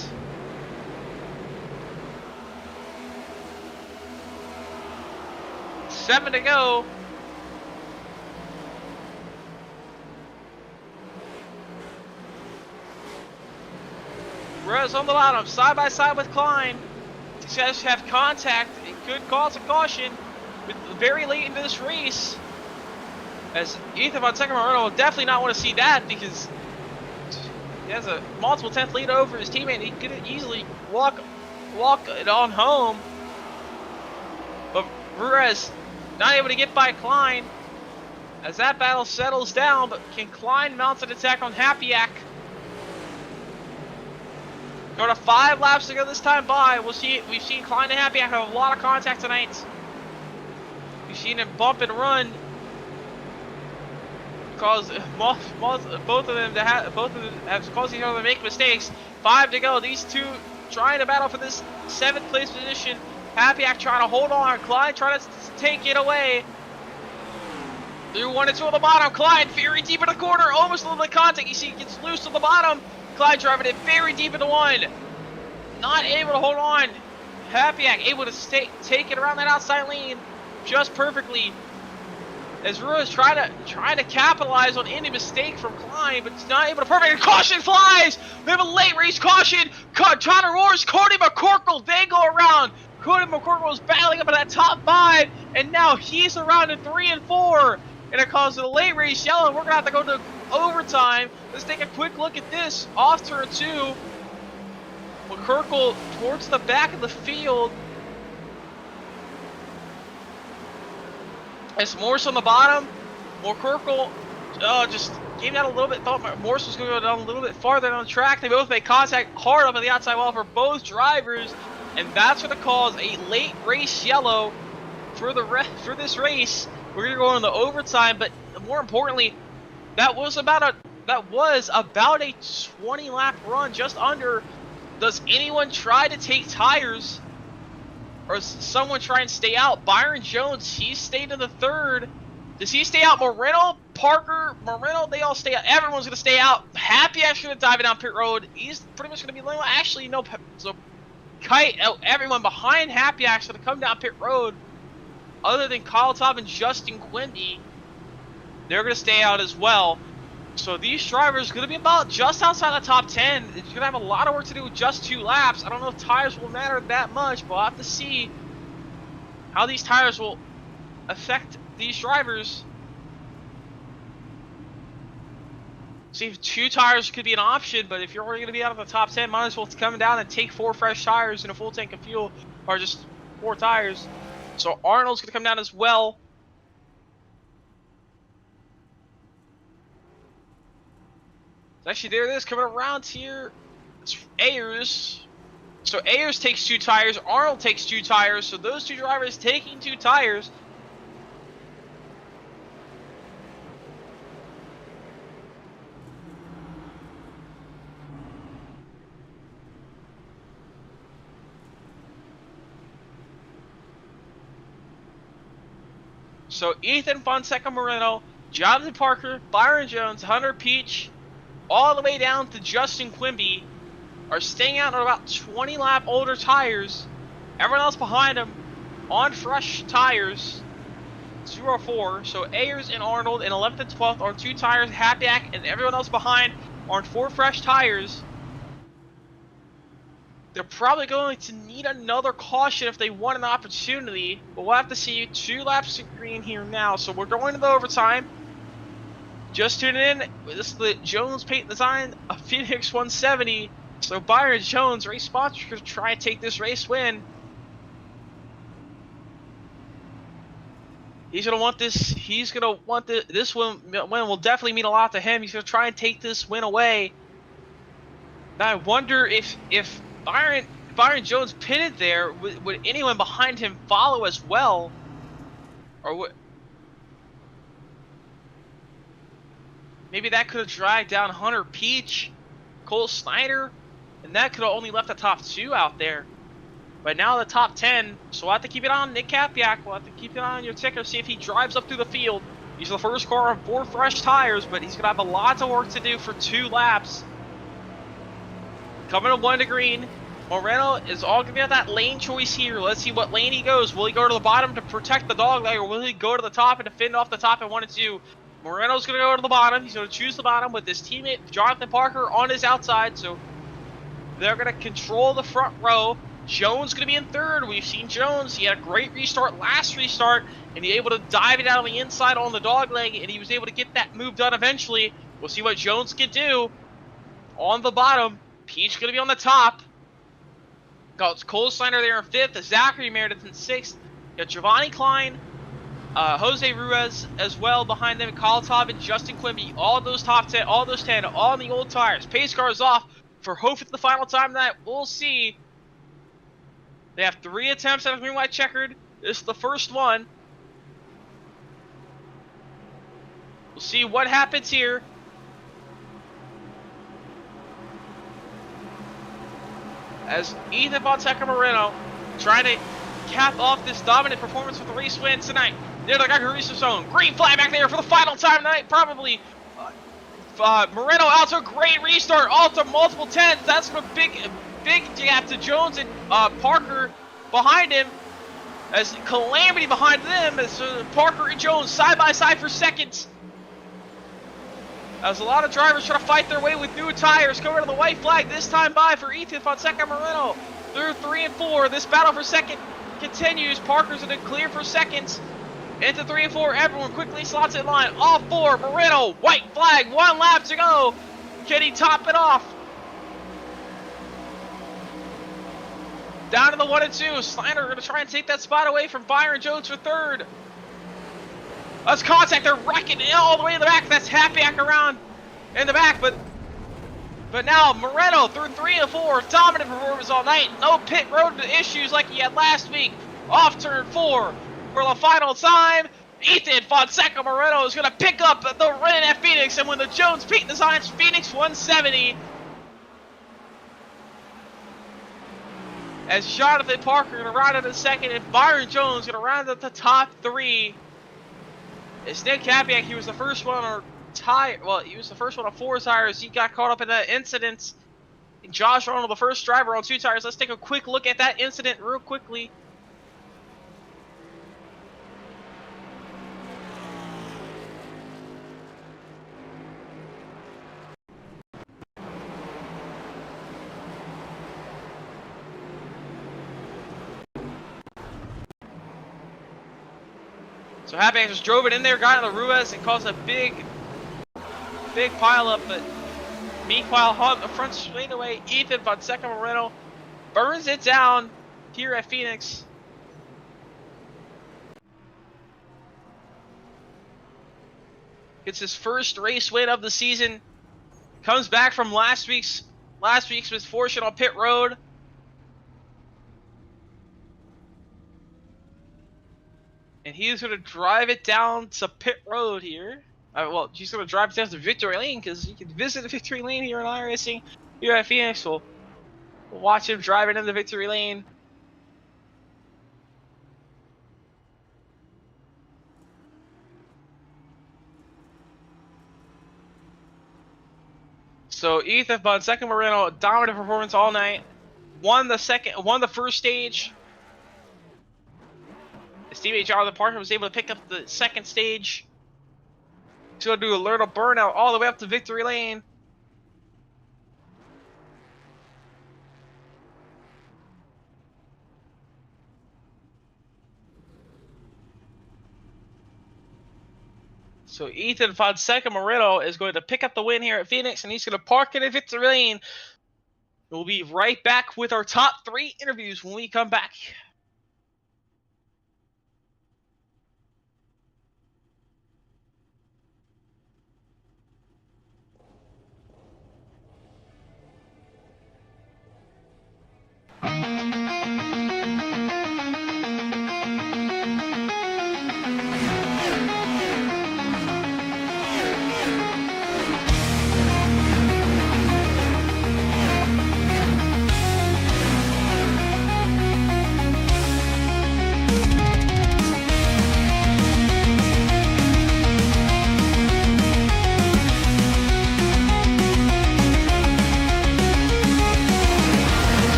7 to go. Ruiz on the bottom, side by side with Klein. These guys have contact. It could cause a caution very late into this race. As Ethan Fonseca-Moreno will definitely not want to see that because he has a multiple 10th lead over his teammate. He could easily walk it on home. But Ruiz not able to get by Klein as that battle settles down, but can Klein mount an attack on Hapiak? Go to 5 laps to go this time by. We'll see. We've seen Klein and Hapiak have a lot of contact tonight. We've seen him bump and run, cause both of them have caused each other to make mistakes. 5 to go. These two trying to battle for this 7th place position. Hapiak trying to hold on. Klein trying to take it away. Through 1 and 2 on the bottom. Klein very deep in the corner. Almost a little bit of contact. You see he gets loose on the bottom. Klein driving it very deep into 1. Not able to hold on. Hapiak able to take it around that outside lane just perfectly. As Ruiz trying to capitalize on any mistake from Klein, but he's not able to perfect. Caution flies! We have a late race caution! Connor Roars, Cody McCorkle, they go around! Cody McCorkle is battling up in that top 5, and now he's around in 3 and 4! And it causes a late race yellow. We're going to have to go to overtime. Let's take a quick look at this. Off turn 2. McCorkle towards the back of the field. It's Morse on the bottom. McCorkle just came down a little bit. Thought Morse was going to go down a little bit farther down the track. They both made contact hard up on the outside wall for both drivers. And that's going to cause a late race yellow for this race. We're going to go into overtime, but more importantly, that was about a 20 lap run, just under. Does anyone try to take tires, or does someone try and stay out? Byron Jones, he stayed in the 3rd. Does he stay out? Moreno, Parker, Moreno, they all stay out. Everyone's going to stay out. Happy actually going to dive it down pit road. He's pretty much going to be lane. Actually, no. So Kite, everyone behind Happy actually going to come down pit road. Other than Kyle Top and Justin Quimby, they're going to stay out as well. So these drivers are going to be about just outside the top 10. It's going to have a lot of work to do with just 2 laps. I don't know if tires will matter that much, but we'll have to see how these tires will affect these drivers. See if 2 tires could be an option, but if you're already going to be out of the top 10, might as well come down and take 4 fresh tires and a full tank of fuel, or just 4 tires. So Arnold's going to come down as well. Actually, there it is, coming around here. It's Ayers. So Ayers takes 2 tires. Arnold takes 2 tires. So those 2 drivers taking 2 tires. So Ethan Fonseca Moreno, Jonathan Parker, Byron Jones, Hunter Peach, all the way down to Justin Quimby are staying out on about 20 lap older tires. Everyone else behind them on fresh tires. 0-4. So Ayers and Arnold in 11th and 12th on 2 tires. Hapiak and everyone else behind on 4 fresh tires. They're probably going to need another caution if they want an opportunity. But we'll have to see 2 laps of green here now. So we're going to the overtime. Just tuning in, this is the Jones Paint Design, a Phoenix 170. So Byron Jones, race sponsor, going to try and take this race win. He's going to want this. He's going to want this win will definitely mean a lot to him. He's going to try and take this win away. Now I wonder if Byron Jones pitted there, would anyone behind him follow as well, or would? Maybe that could have dragged down Hunter Peach, Cole Snyder, and that could have only left the top 2 out there. But now the top 10, so we'll have to keep it on Nick Kapiak. We'll have to keep it on your ticker, see if he drives up through the field. He's the first car on 4 fresh tires, but he's going to have a lot of work to do for 2 laps. Coming to 1 to green. Moreno is all going to be at that lane choice here. Let's see what lane he goes. Will he go to the bottom to protect the dog leg, or will he go to the top and defend off the top in 1 and 2? Moreno's going to go to the bottom. He's going to choose the bottom with his teammate Jonathan Parker on his outside. So they're going to control the front row. Jones going to be in 3rd. We've seen Jones. He had a great restart last restart, and he was able to dive it out on the inside on the dog leg, and he was able to get that move done eventually. We'll see what Jones can do on the bottom. Peach going to be on the top. Got Cole Steiner there in 5th. Zachary Meredith in 6th. Got Giovanni Klein. Jose Ruiz as well behind them. Kyle Taub and Justin Quimby. All those top 10, all those 10, all on the old tires. Pace car is off for hopefully the final time tonight. We'll see. They have 3 attempts at a green white checkered. This is the first one. We'll see what happens here. As Ethan Fonseca Moreno trying to cap off this dominant performance with the race win tonight. Near the Gagarisa zone. Green flag back there for the final time tonight, probably. Moreno out to a great restart, all to multiple 10s. That's a big gap to Jones and Parker behind him. As Calamity behind them, as Parker and Jones side by side for seconds. As a lot of drivers try to fight their way with new tires, coming to the white flag this time by for Ethan Fonseca Moreno. Through 3 and 4, this battle for second continues. Parker's in the clear for seconds. Into 3 and 4, everyone quickly slots in line. All 4, Moreno, white flag, 1 lap to go. Can he top it off? Down to the 1 and 2. Snyder going to try and take that spot away from Byron Jones for third. Let's contact. They're wrecking it all the way in the back. That's Hapiak around in the back, but now Moreno through 3 and 4. Dominant performance all night. No pit road issues like he had last week. Off turn 4 for the final time. Ethan Fonseca Moreno is going to pick up the win at Phoenix, and when the Jones Pete designs Phoenix 170. As Jonathan Parker going to round out the second, and Byron Jones going to round out the top 3. It's Nick Capiak. He was the first one on tire. Well, he was the first one on 4 tires. He got caught up in that incident. Josh Arnold, the first driver on 2 tires. Let's take a quick look at that incident real quickly. So Hapiak just drove it in there, got in the Ruiz, and caused a big pile up. But meanwhile, on the front straightaway, Ethan Fonseca Moreno burns it down here at Phoenix. Gets his first race win of the season. Comes back from last week's misfortune on pit road. And he's going to drive it down to pit road here. Well, he's going to drive it down to victory lane, because you can visit the victory lane here in iRacing here at Phoenix. We'll watch him drive it in the victory lane. So Ethan Fonseca Moreno, dominant performance all night. Won the first stage. His teammate Jonathan Parker was able to pick up the second stage. He's going to do a little burnout all the way up to victory lane. So Ethan Fonseca Moreno is going to pick up the win here at Phoenix, and he's going to park it in victory lane. We'll be right back with our top 3 interviews when we come back.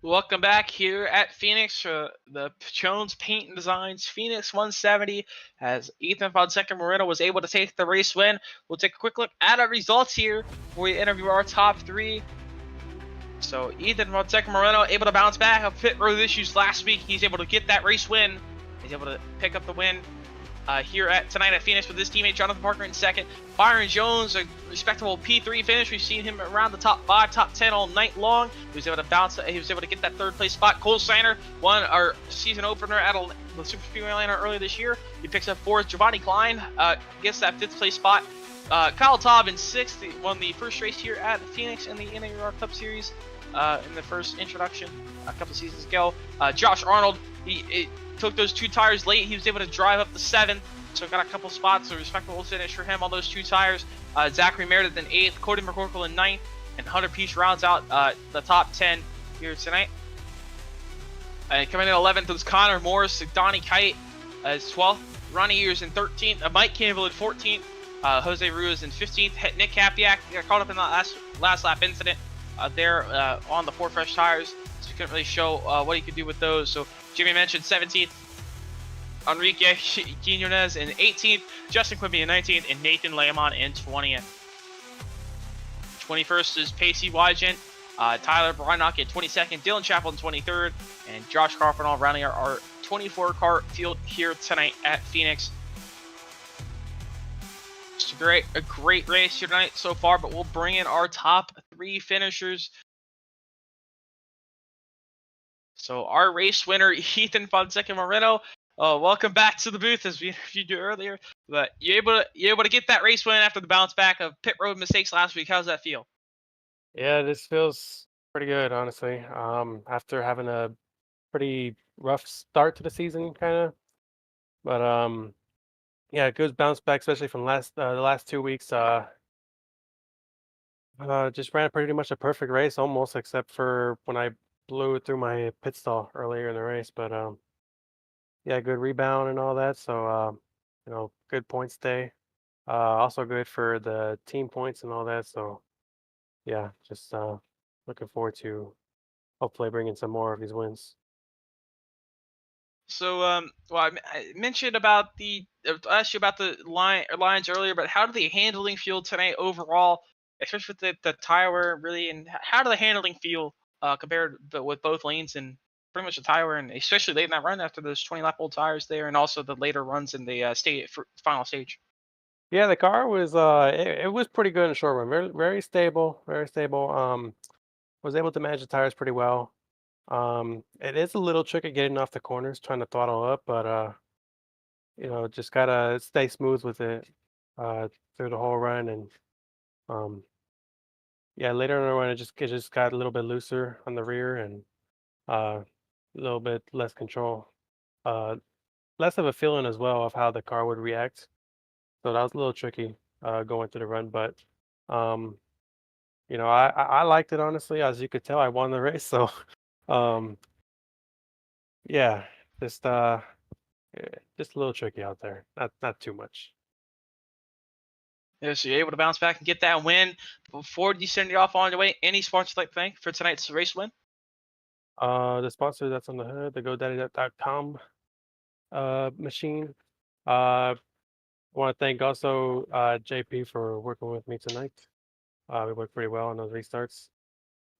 Welcome back here at Phoenix for the Jones Paint and Designs Phoenix 170 as Ethan Fonseca Moreno was able to take the race win. We'll take a quick look at our results here before we interview our top three. So Ethan Fonseca Moreno able to bounce back of pit road issues last week. He's able to get that race win. He's able to pick up the win here tonight at Phoenix with his teammate Jonathan Parker in second. Byron Jones, a respectable P3 finish. We've seen him around the top 5, top 10 all night long. He was able to bounce. He was able to get that third place spot. Cole Steiner won our season opener at the Super Speedway Atlanta earlier this year. He picks up fourth. Giovanni Klein gets that fifth place spot. Kyle Taub in sixth. He won the first race here at Phoenix in the NAOR Cup Series in the first introduction a couple seasons ago. Josh Arnold, he took those 2 tires late. He was able to drive up the 7th, so got a couple spots. A respectable finish for him on those 2 tires. Zachary Meredith in 8th, Cody McCorkle in 9th, and Hunter Peach rounds out the top 10 here tonight. Coming in 11th was Connor Morris, Donnie Kite as 12th, Ronnie Ears in 13th, Mike Campbell in 14th, Jose Ruiz in 15th, Nick Kapiak got caught up in that last lap incident there on the 4 fresh tires, so he couldn't really show what he could do with those. So Jimmy mentioned 17th, Enrique Quinones in 18th, Justin Quimby in 19th, and Nathan Lamont in 20th. 21st is Pacey Wygent, Tyler Brynock in 22nd, Dylan Chappell in 23rd, and Josh Carpenter rounding our 24-car field here tonight at Phoenix. It's a great race here tonight so far, but we'll bring in our top 3 finishers. So our race winner, Ethan Fonseca Moreno, welcome back to the booth as we interviewed you earlier. But you're able to get that race win after the bounce back of pit road mistakes last week. How's that feel?
Yeah, this feels pretty good, honestly. After having a pretty rough start to the season, kind of. But yeah, good bounce back, especially from the last 2 weeks. Just ran pretty much a perfect race, almost, except for when I blew through my pit stall earlier in the race. But yeah, good rebound and all that. So good points day. Also good for the team points and all that. So yeah, just looking forward to hopefully bringing some more of these wins.
So, well, I mentioned about I asked you about the lines earlier, but how did the handling feel tonight overall, especially with the tire wear, really, and how did the handling feel compared with both lanes and pretty much the tire wear, and especially late in that run after those 20 lap old tires there, and also the later runs in the final stage?
Yeah, the car was it was pretty good in the short run. Very very stable, very stable. Was able to manage the tires pretty well. It is a little tricky getting off the corners, trying to throttle up, but just gotta stay smooth with it uh through the whole run. And um yeah, later in the run it just got a little bit looser on the rear and a little bit less control. Uh Less of a feeling as well of how the car would react. So that was a little tricky going through the run, but um I liked it, honestly. As you could tell, I won the race, so um yeah, just just a little tricky out there. Not too much.
Yeah, so you're able to bounce back and get that win. Before you send it off on your way, any sponsors like to thank for tonight's race win?
The sponsor that's on the hood, the GoDaddy.com machine. Uh want to thank also JP for working with me tonight. We worked pretty well on those restarts.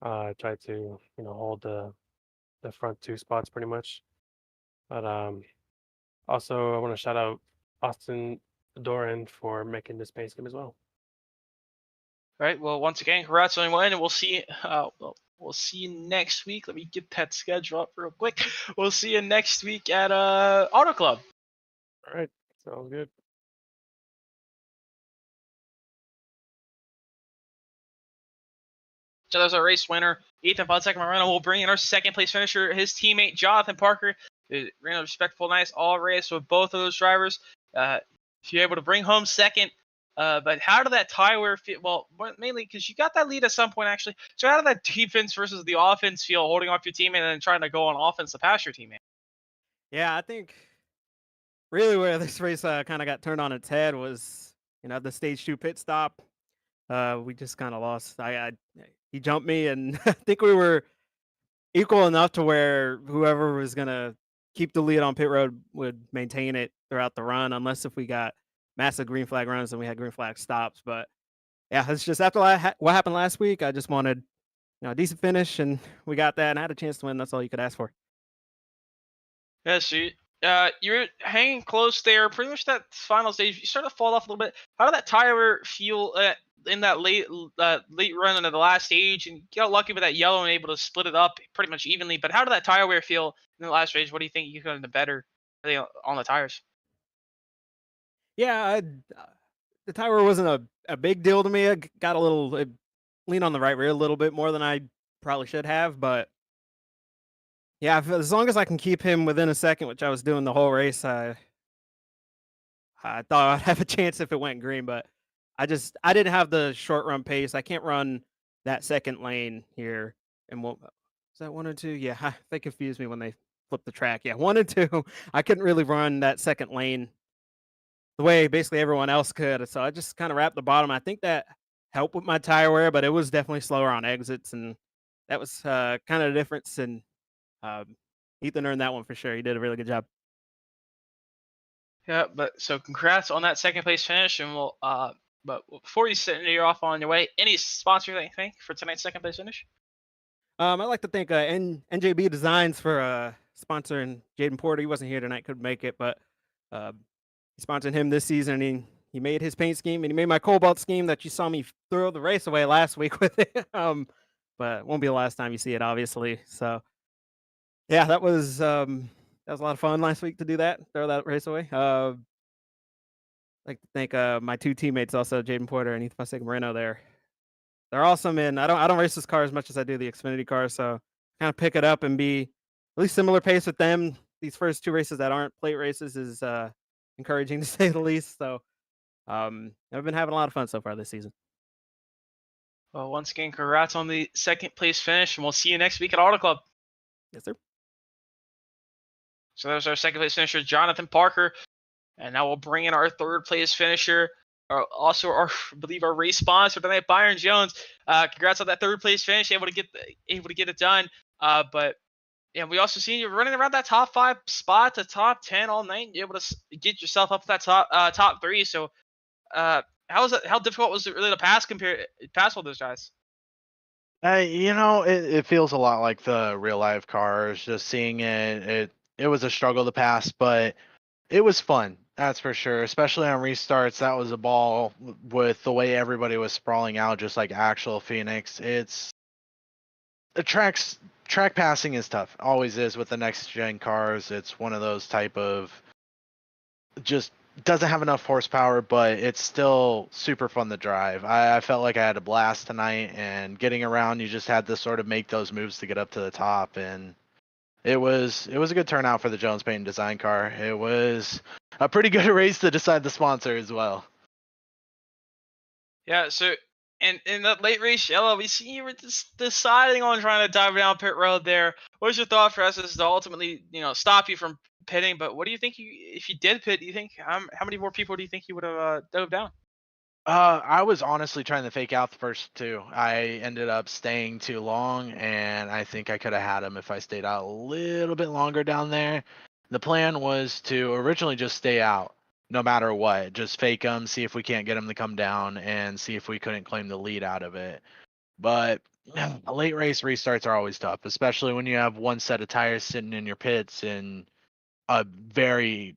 Tried to, hold the front 2 spots pretty much. But also I want to shout out Austin Doran for making this pace game as well.
All right. Well, once again, congrats on your win, and we'll see. We'll see you next week. Let me get that schedule up real quick. We'll see you next week at Auto Club.
All right, sounds good.
So there's our race winner, Ethan Fonseca Moreno. We'll bring in our second place finisher, his teammate Jonathan Parker. It ran a respectful, nice all race with both of those drivers. If you're able to bring home second, but how did that tire wear feel? Well, mainly because you got that lead at some point, actually. So how did that defense versus the offense feel, holding off your teammate and then trying to go on offense to pass your teammate?
Yeah, I think really where this race kind of got turned on its head was, the stage 2 pit stop. We just kind of lost. He jumped me, and I think we were equal enough to where whoever was gonna keep the lead on pit road would maintain it throughout the run, unless if we got massive green flag runs and we had green flag stops. But yeah, it's just after what happened last week. I just wanted a decent finish, and we got that, and I had a chance to win. That's all you could ask for.
Yeah, so you're hanging close there. Pretty much that final stage, you start to fall off a little bit. How did that tire feel in that late run into the last stage? And you got lucky with that yellow and able to split it up pretty much evenly. But how did that tire wear feel in the last stage? What do you think you could have done better on the tires?
Yeah, the tire wasn't a big deal to me. I got a little lean on the right rear a little bit more than I probably should have, but yeah, as long as I can keep him within a second, which I was doing the whole race, I thought I'd have a chance if it went green, but I didn't have the short run pace. I can't run that second lane here. And what is that 1 or 2? Yeah, they confused me when they flipped the track. Yeah, 1 and 2. I couldn't really run that second lane the way basically everyone else could. So I just kind of wrapped the bottom. I think that helped with my tire wear, but it was definitely slower on exits, and that was kind of the difference. And Ethan earned that one for sure. He did a really good job.
Yeah, but so congrats on that second place finish, and but before you send you off on your way, any sponsor anything for tonight's second place finish?
I'd like to thank NJB Designs for sponsoring Jaden Porter. He wasn't here tonight, couldn't make it, but he sponsored him this season. And he made his paint scheme, and he made my cobalt scheme that you saw me throw the race away last week with it. But it won't be the last time you see it, obviously. So yeah, that was a lot of fun last week to do that, throw that race away. I'd like to thank my two teammates also, Jaden Porter and Ethan Moreno. They're awesome, and I don't race this car as much as I do the Xfinity car, so kind of pick it up and be at least similar pace with them. These first two races that aren't plate races is encouraging to say the least. So I've been having a lot of fun so far this season.
Well, once again, congrats on the second place finish, and we'll see you next week at Auto Club.
Yes, sir.
So that was our second place finisher, Jonathan Parker, and now we'll bring in our third place finisher. Also, I believe our race sponsor tonight, Byron Jones. Congrats on that third place finish, able to get it done. But yeah, we also see you running around that top 5 spot to top 10 all night. You're able to get yourself up to that top 3. So, how difficult was it really to pass all those guys?
It feels a lot like the real life cars. Just seeing it was a struggle to pass, but it was fun. That's for sure. Especially on restarts, that was a ball with the way everybody was sprawling out, just like actual Phoenix. It's the track passing is tough. Always is with the next gen cars. It's one of those type of just doesn't have enough horsepower, but it's still super fun to drive. I felt like I had a blast tonight, and getting around, you just had to sort of make those moves to get up to the top, and it was a good turnout for the Jones Paint Design car. It was a pretty good race to decide the sponsor as well.
Yeah, so in that late race yellow, we see you were just deciding on trying to dive down pit road there. What was your thought process to ultimately, stop you from pitting? But what do you think if you did pit, do you think how many more people do you think you would have dove down?
I was honestly trying to fake out the first two. I ended up staying too long, and I think I could have had him if I stayed out a little bit longer down there. The plan was to originally just stay out no matter what, just fake them, see if we can't get them to come down, and see if we couldn't claim the lead out of it. But late race restarts are always tough, especially when you have one set of tires sitting in your pits and a very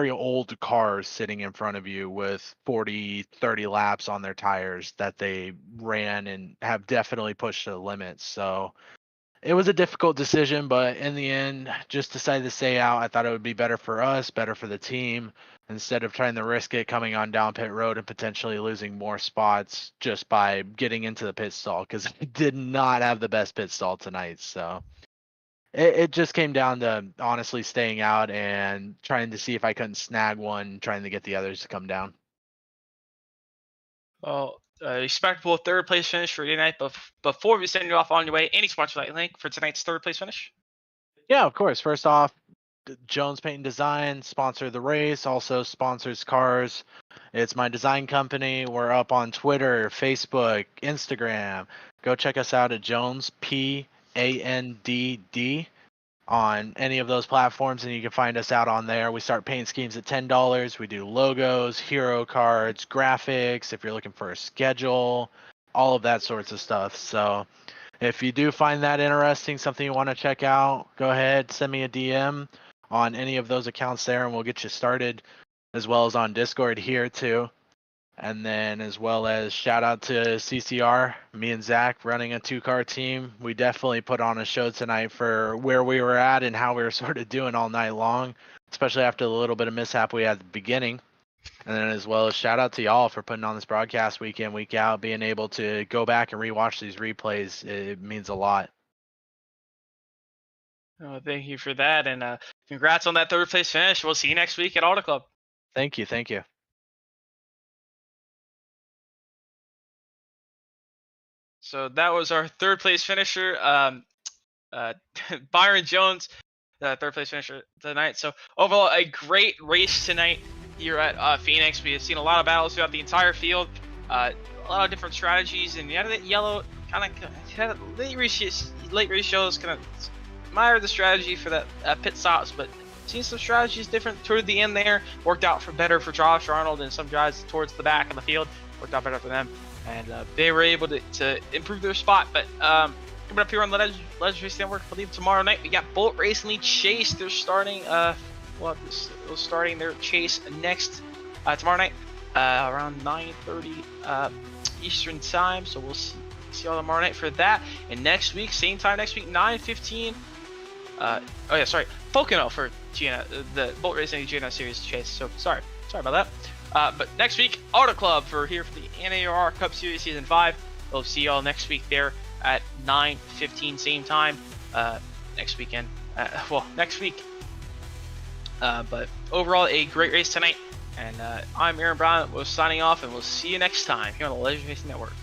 old cars sitting in front of you with 40-30 laps on their tires that they ran and have definitely pushed to the limits. So it was a difficult decision, but in the end, just decided to stay out. I thought it would be better for us, better for the team, instead of trying to risk it coming on down pit road and potentially losing more spots just by getting into the pit stall, because I did not have the best pit stall tonight. So it just came down to honestly staying out and trying to see if I couldn't snag one, trying to get the others to come down.
Well, respectable third place finish for tonight. But before we send you off on your way, any sponsor link for tonight's third place finish?
Yeah, of course. First off, Jones Paint and Design sponsor the race, also sponsors cars. It's my design company. We're up on Twitter, Facebook, Instagram. Go check us out at Jones P ANDD on any of those platforms, and you can find us out on there. We start paint schemes at $10. We do logos, hero cards, graphics, if you're looking for a schedule, all of that sorts of stuff. So if you do find that interesting, something you want to check out, go ahead, send me a DM on any of those accounts there, and we'll get you started, as well as on Discord here too. And then as well as shout out to CCR, me and Zach running a 2-car team. We definitely put on a show tonight for where we were at and how we were sort of doing all night long, especially after the little bit of mishap we had at the beginning. And then as well as shout out to y'all for putting on this broadcast week in, week out, being able to go back and rewatch these replays. It means a lot.
Oh, thank you for that, and congrats on that 3rd place finish. We'll see you next week at Auto Club.
Thank you. Thank you.
So that was our 3rd place finisher, Byron Jones, the 3rd place finisher tonight. So overall, a great race tonight here at Phoenix. We have seen a lot of battles throughout the entire field, a lot of different strategies, and the end of that yellow kind of late race shows kind of admire the strategy for that pit stops, but seen some strategies different toward the end there. Worked out for Josh Arnold, and some drives towards the back of the field worked out better for them. And they were able to improve their spot. But coming up here on the Legends Racing Network, I believe tomorrow night, we got Bolt Racing League Chase. They're starting starting their chase next tomorrow night around 9:30 Eastern time. So we'll see y'all tomorrow night for that. And next week, same time next week, 9:15. Pocono for GNS, the Bolt Racing League GNS Series Chase. So sorry about that. But next week, Auto Club for the NAOR Cup Series Season 5. We'll see y'all next week there at 9:15 same time next weekend. Next week. But overall, a great race tonight. And I'm Aaron Brown. We're signing off, and we'll see you next time here on the Legends Racing Network.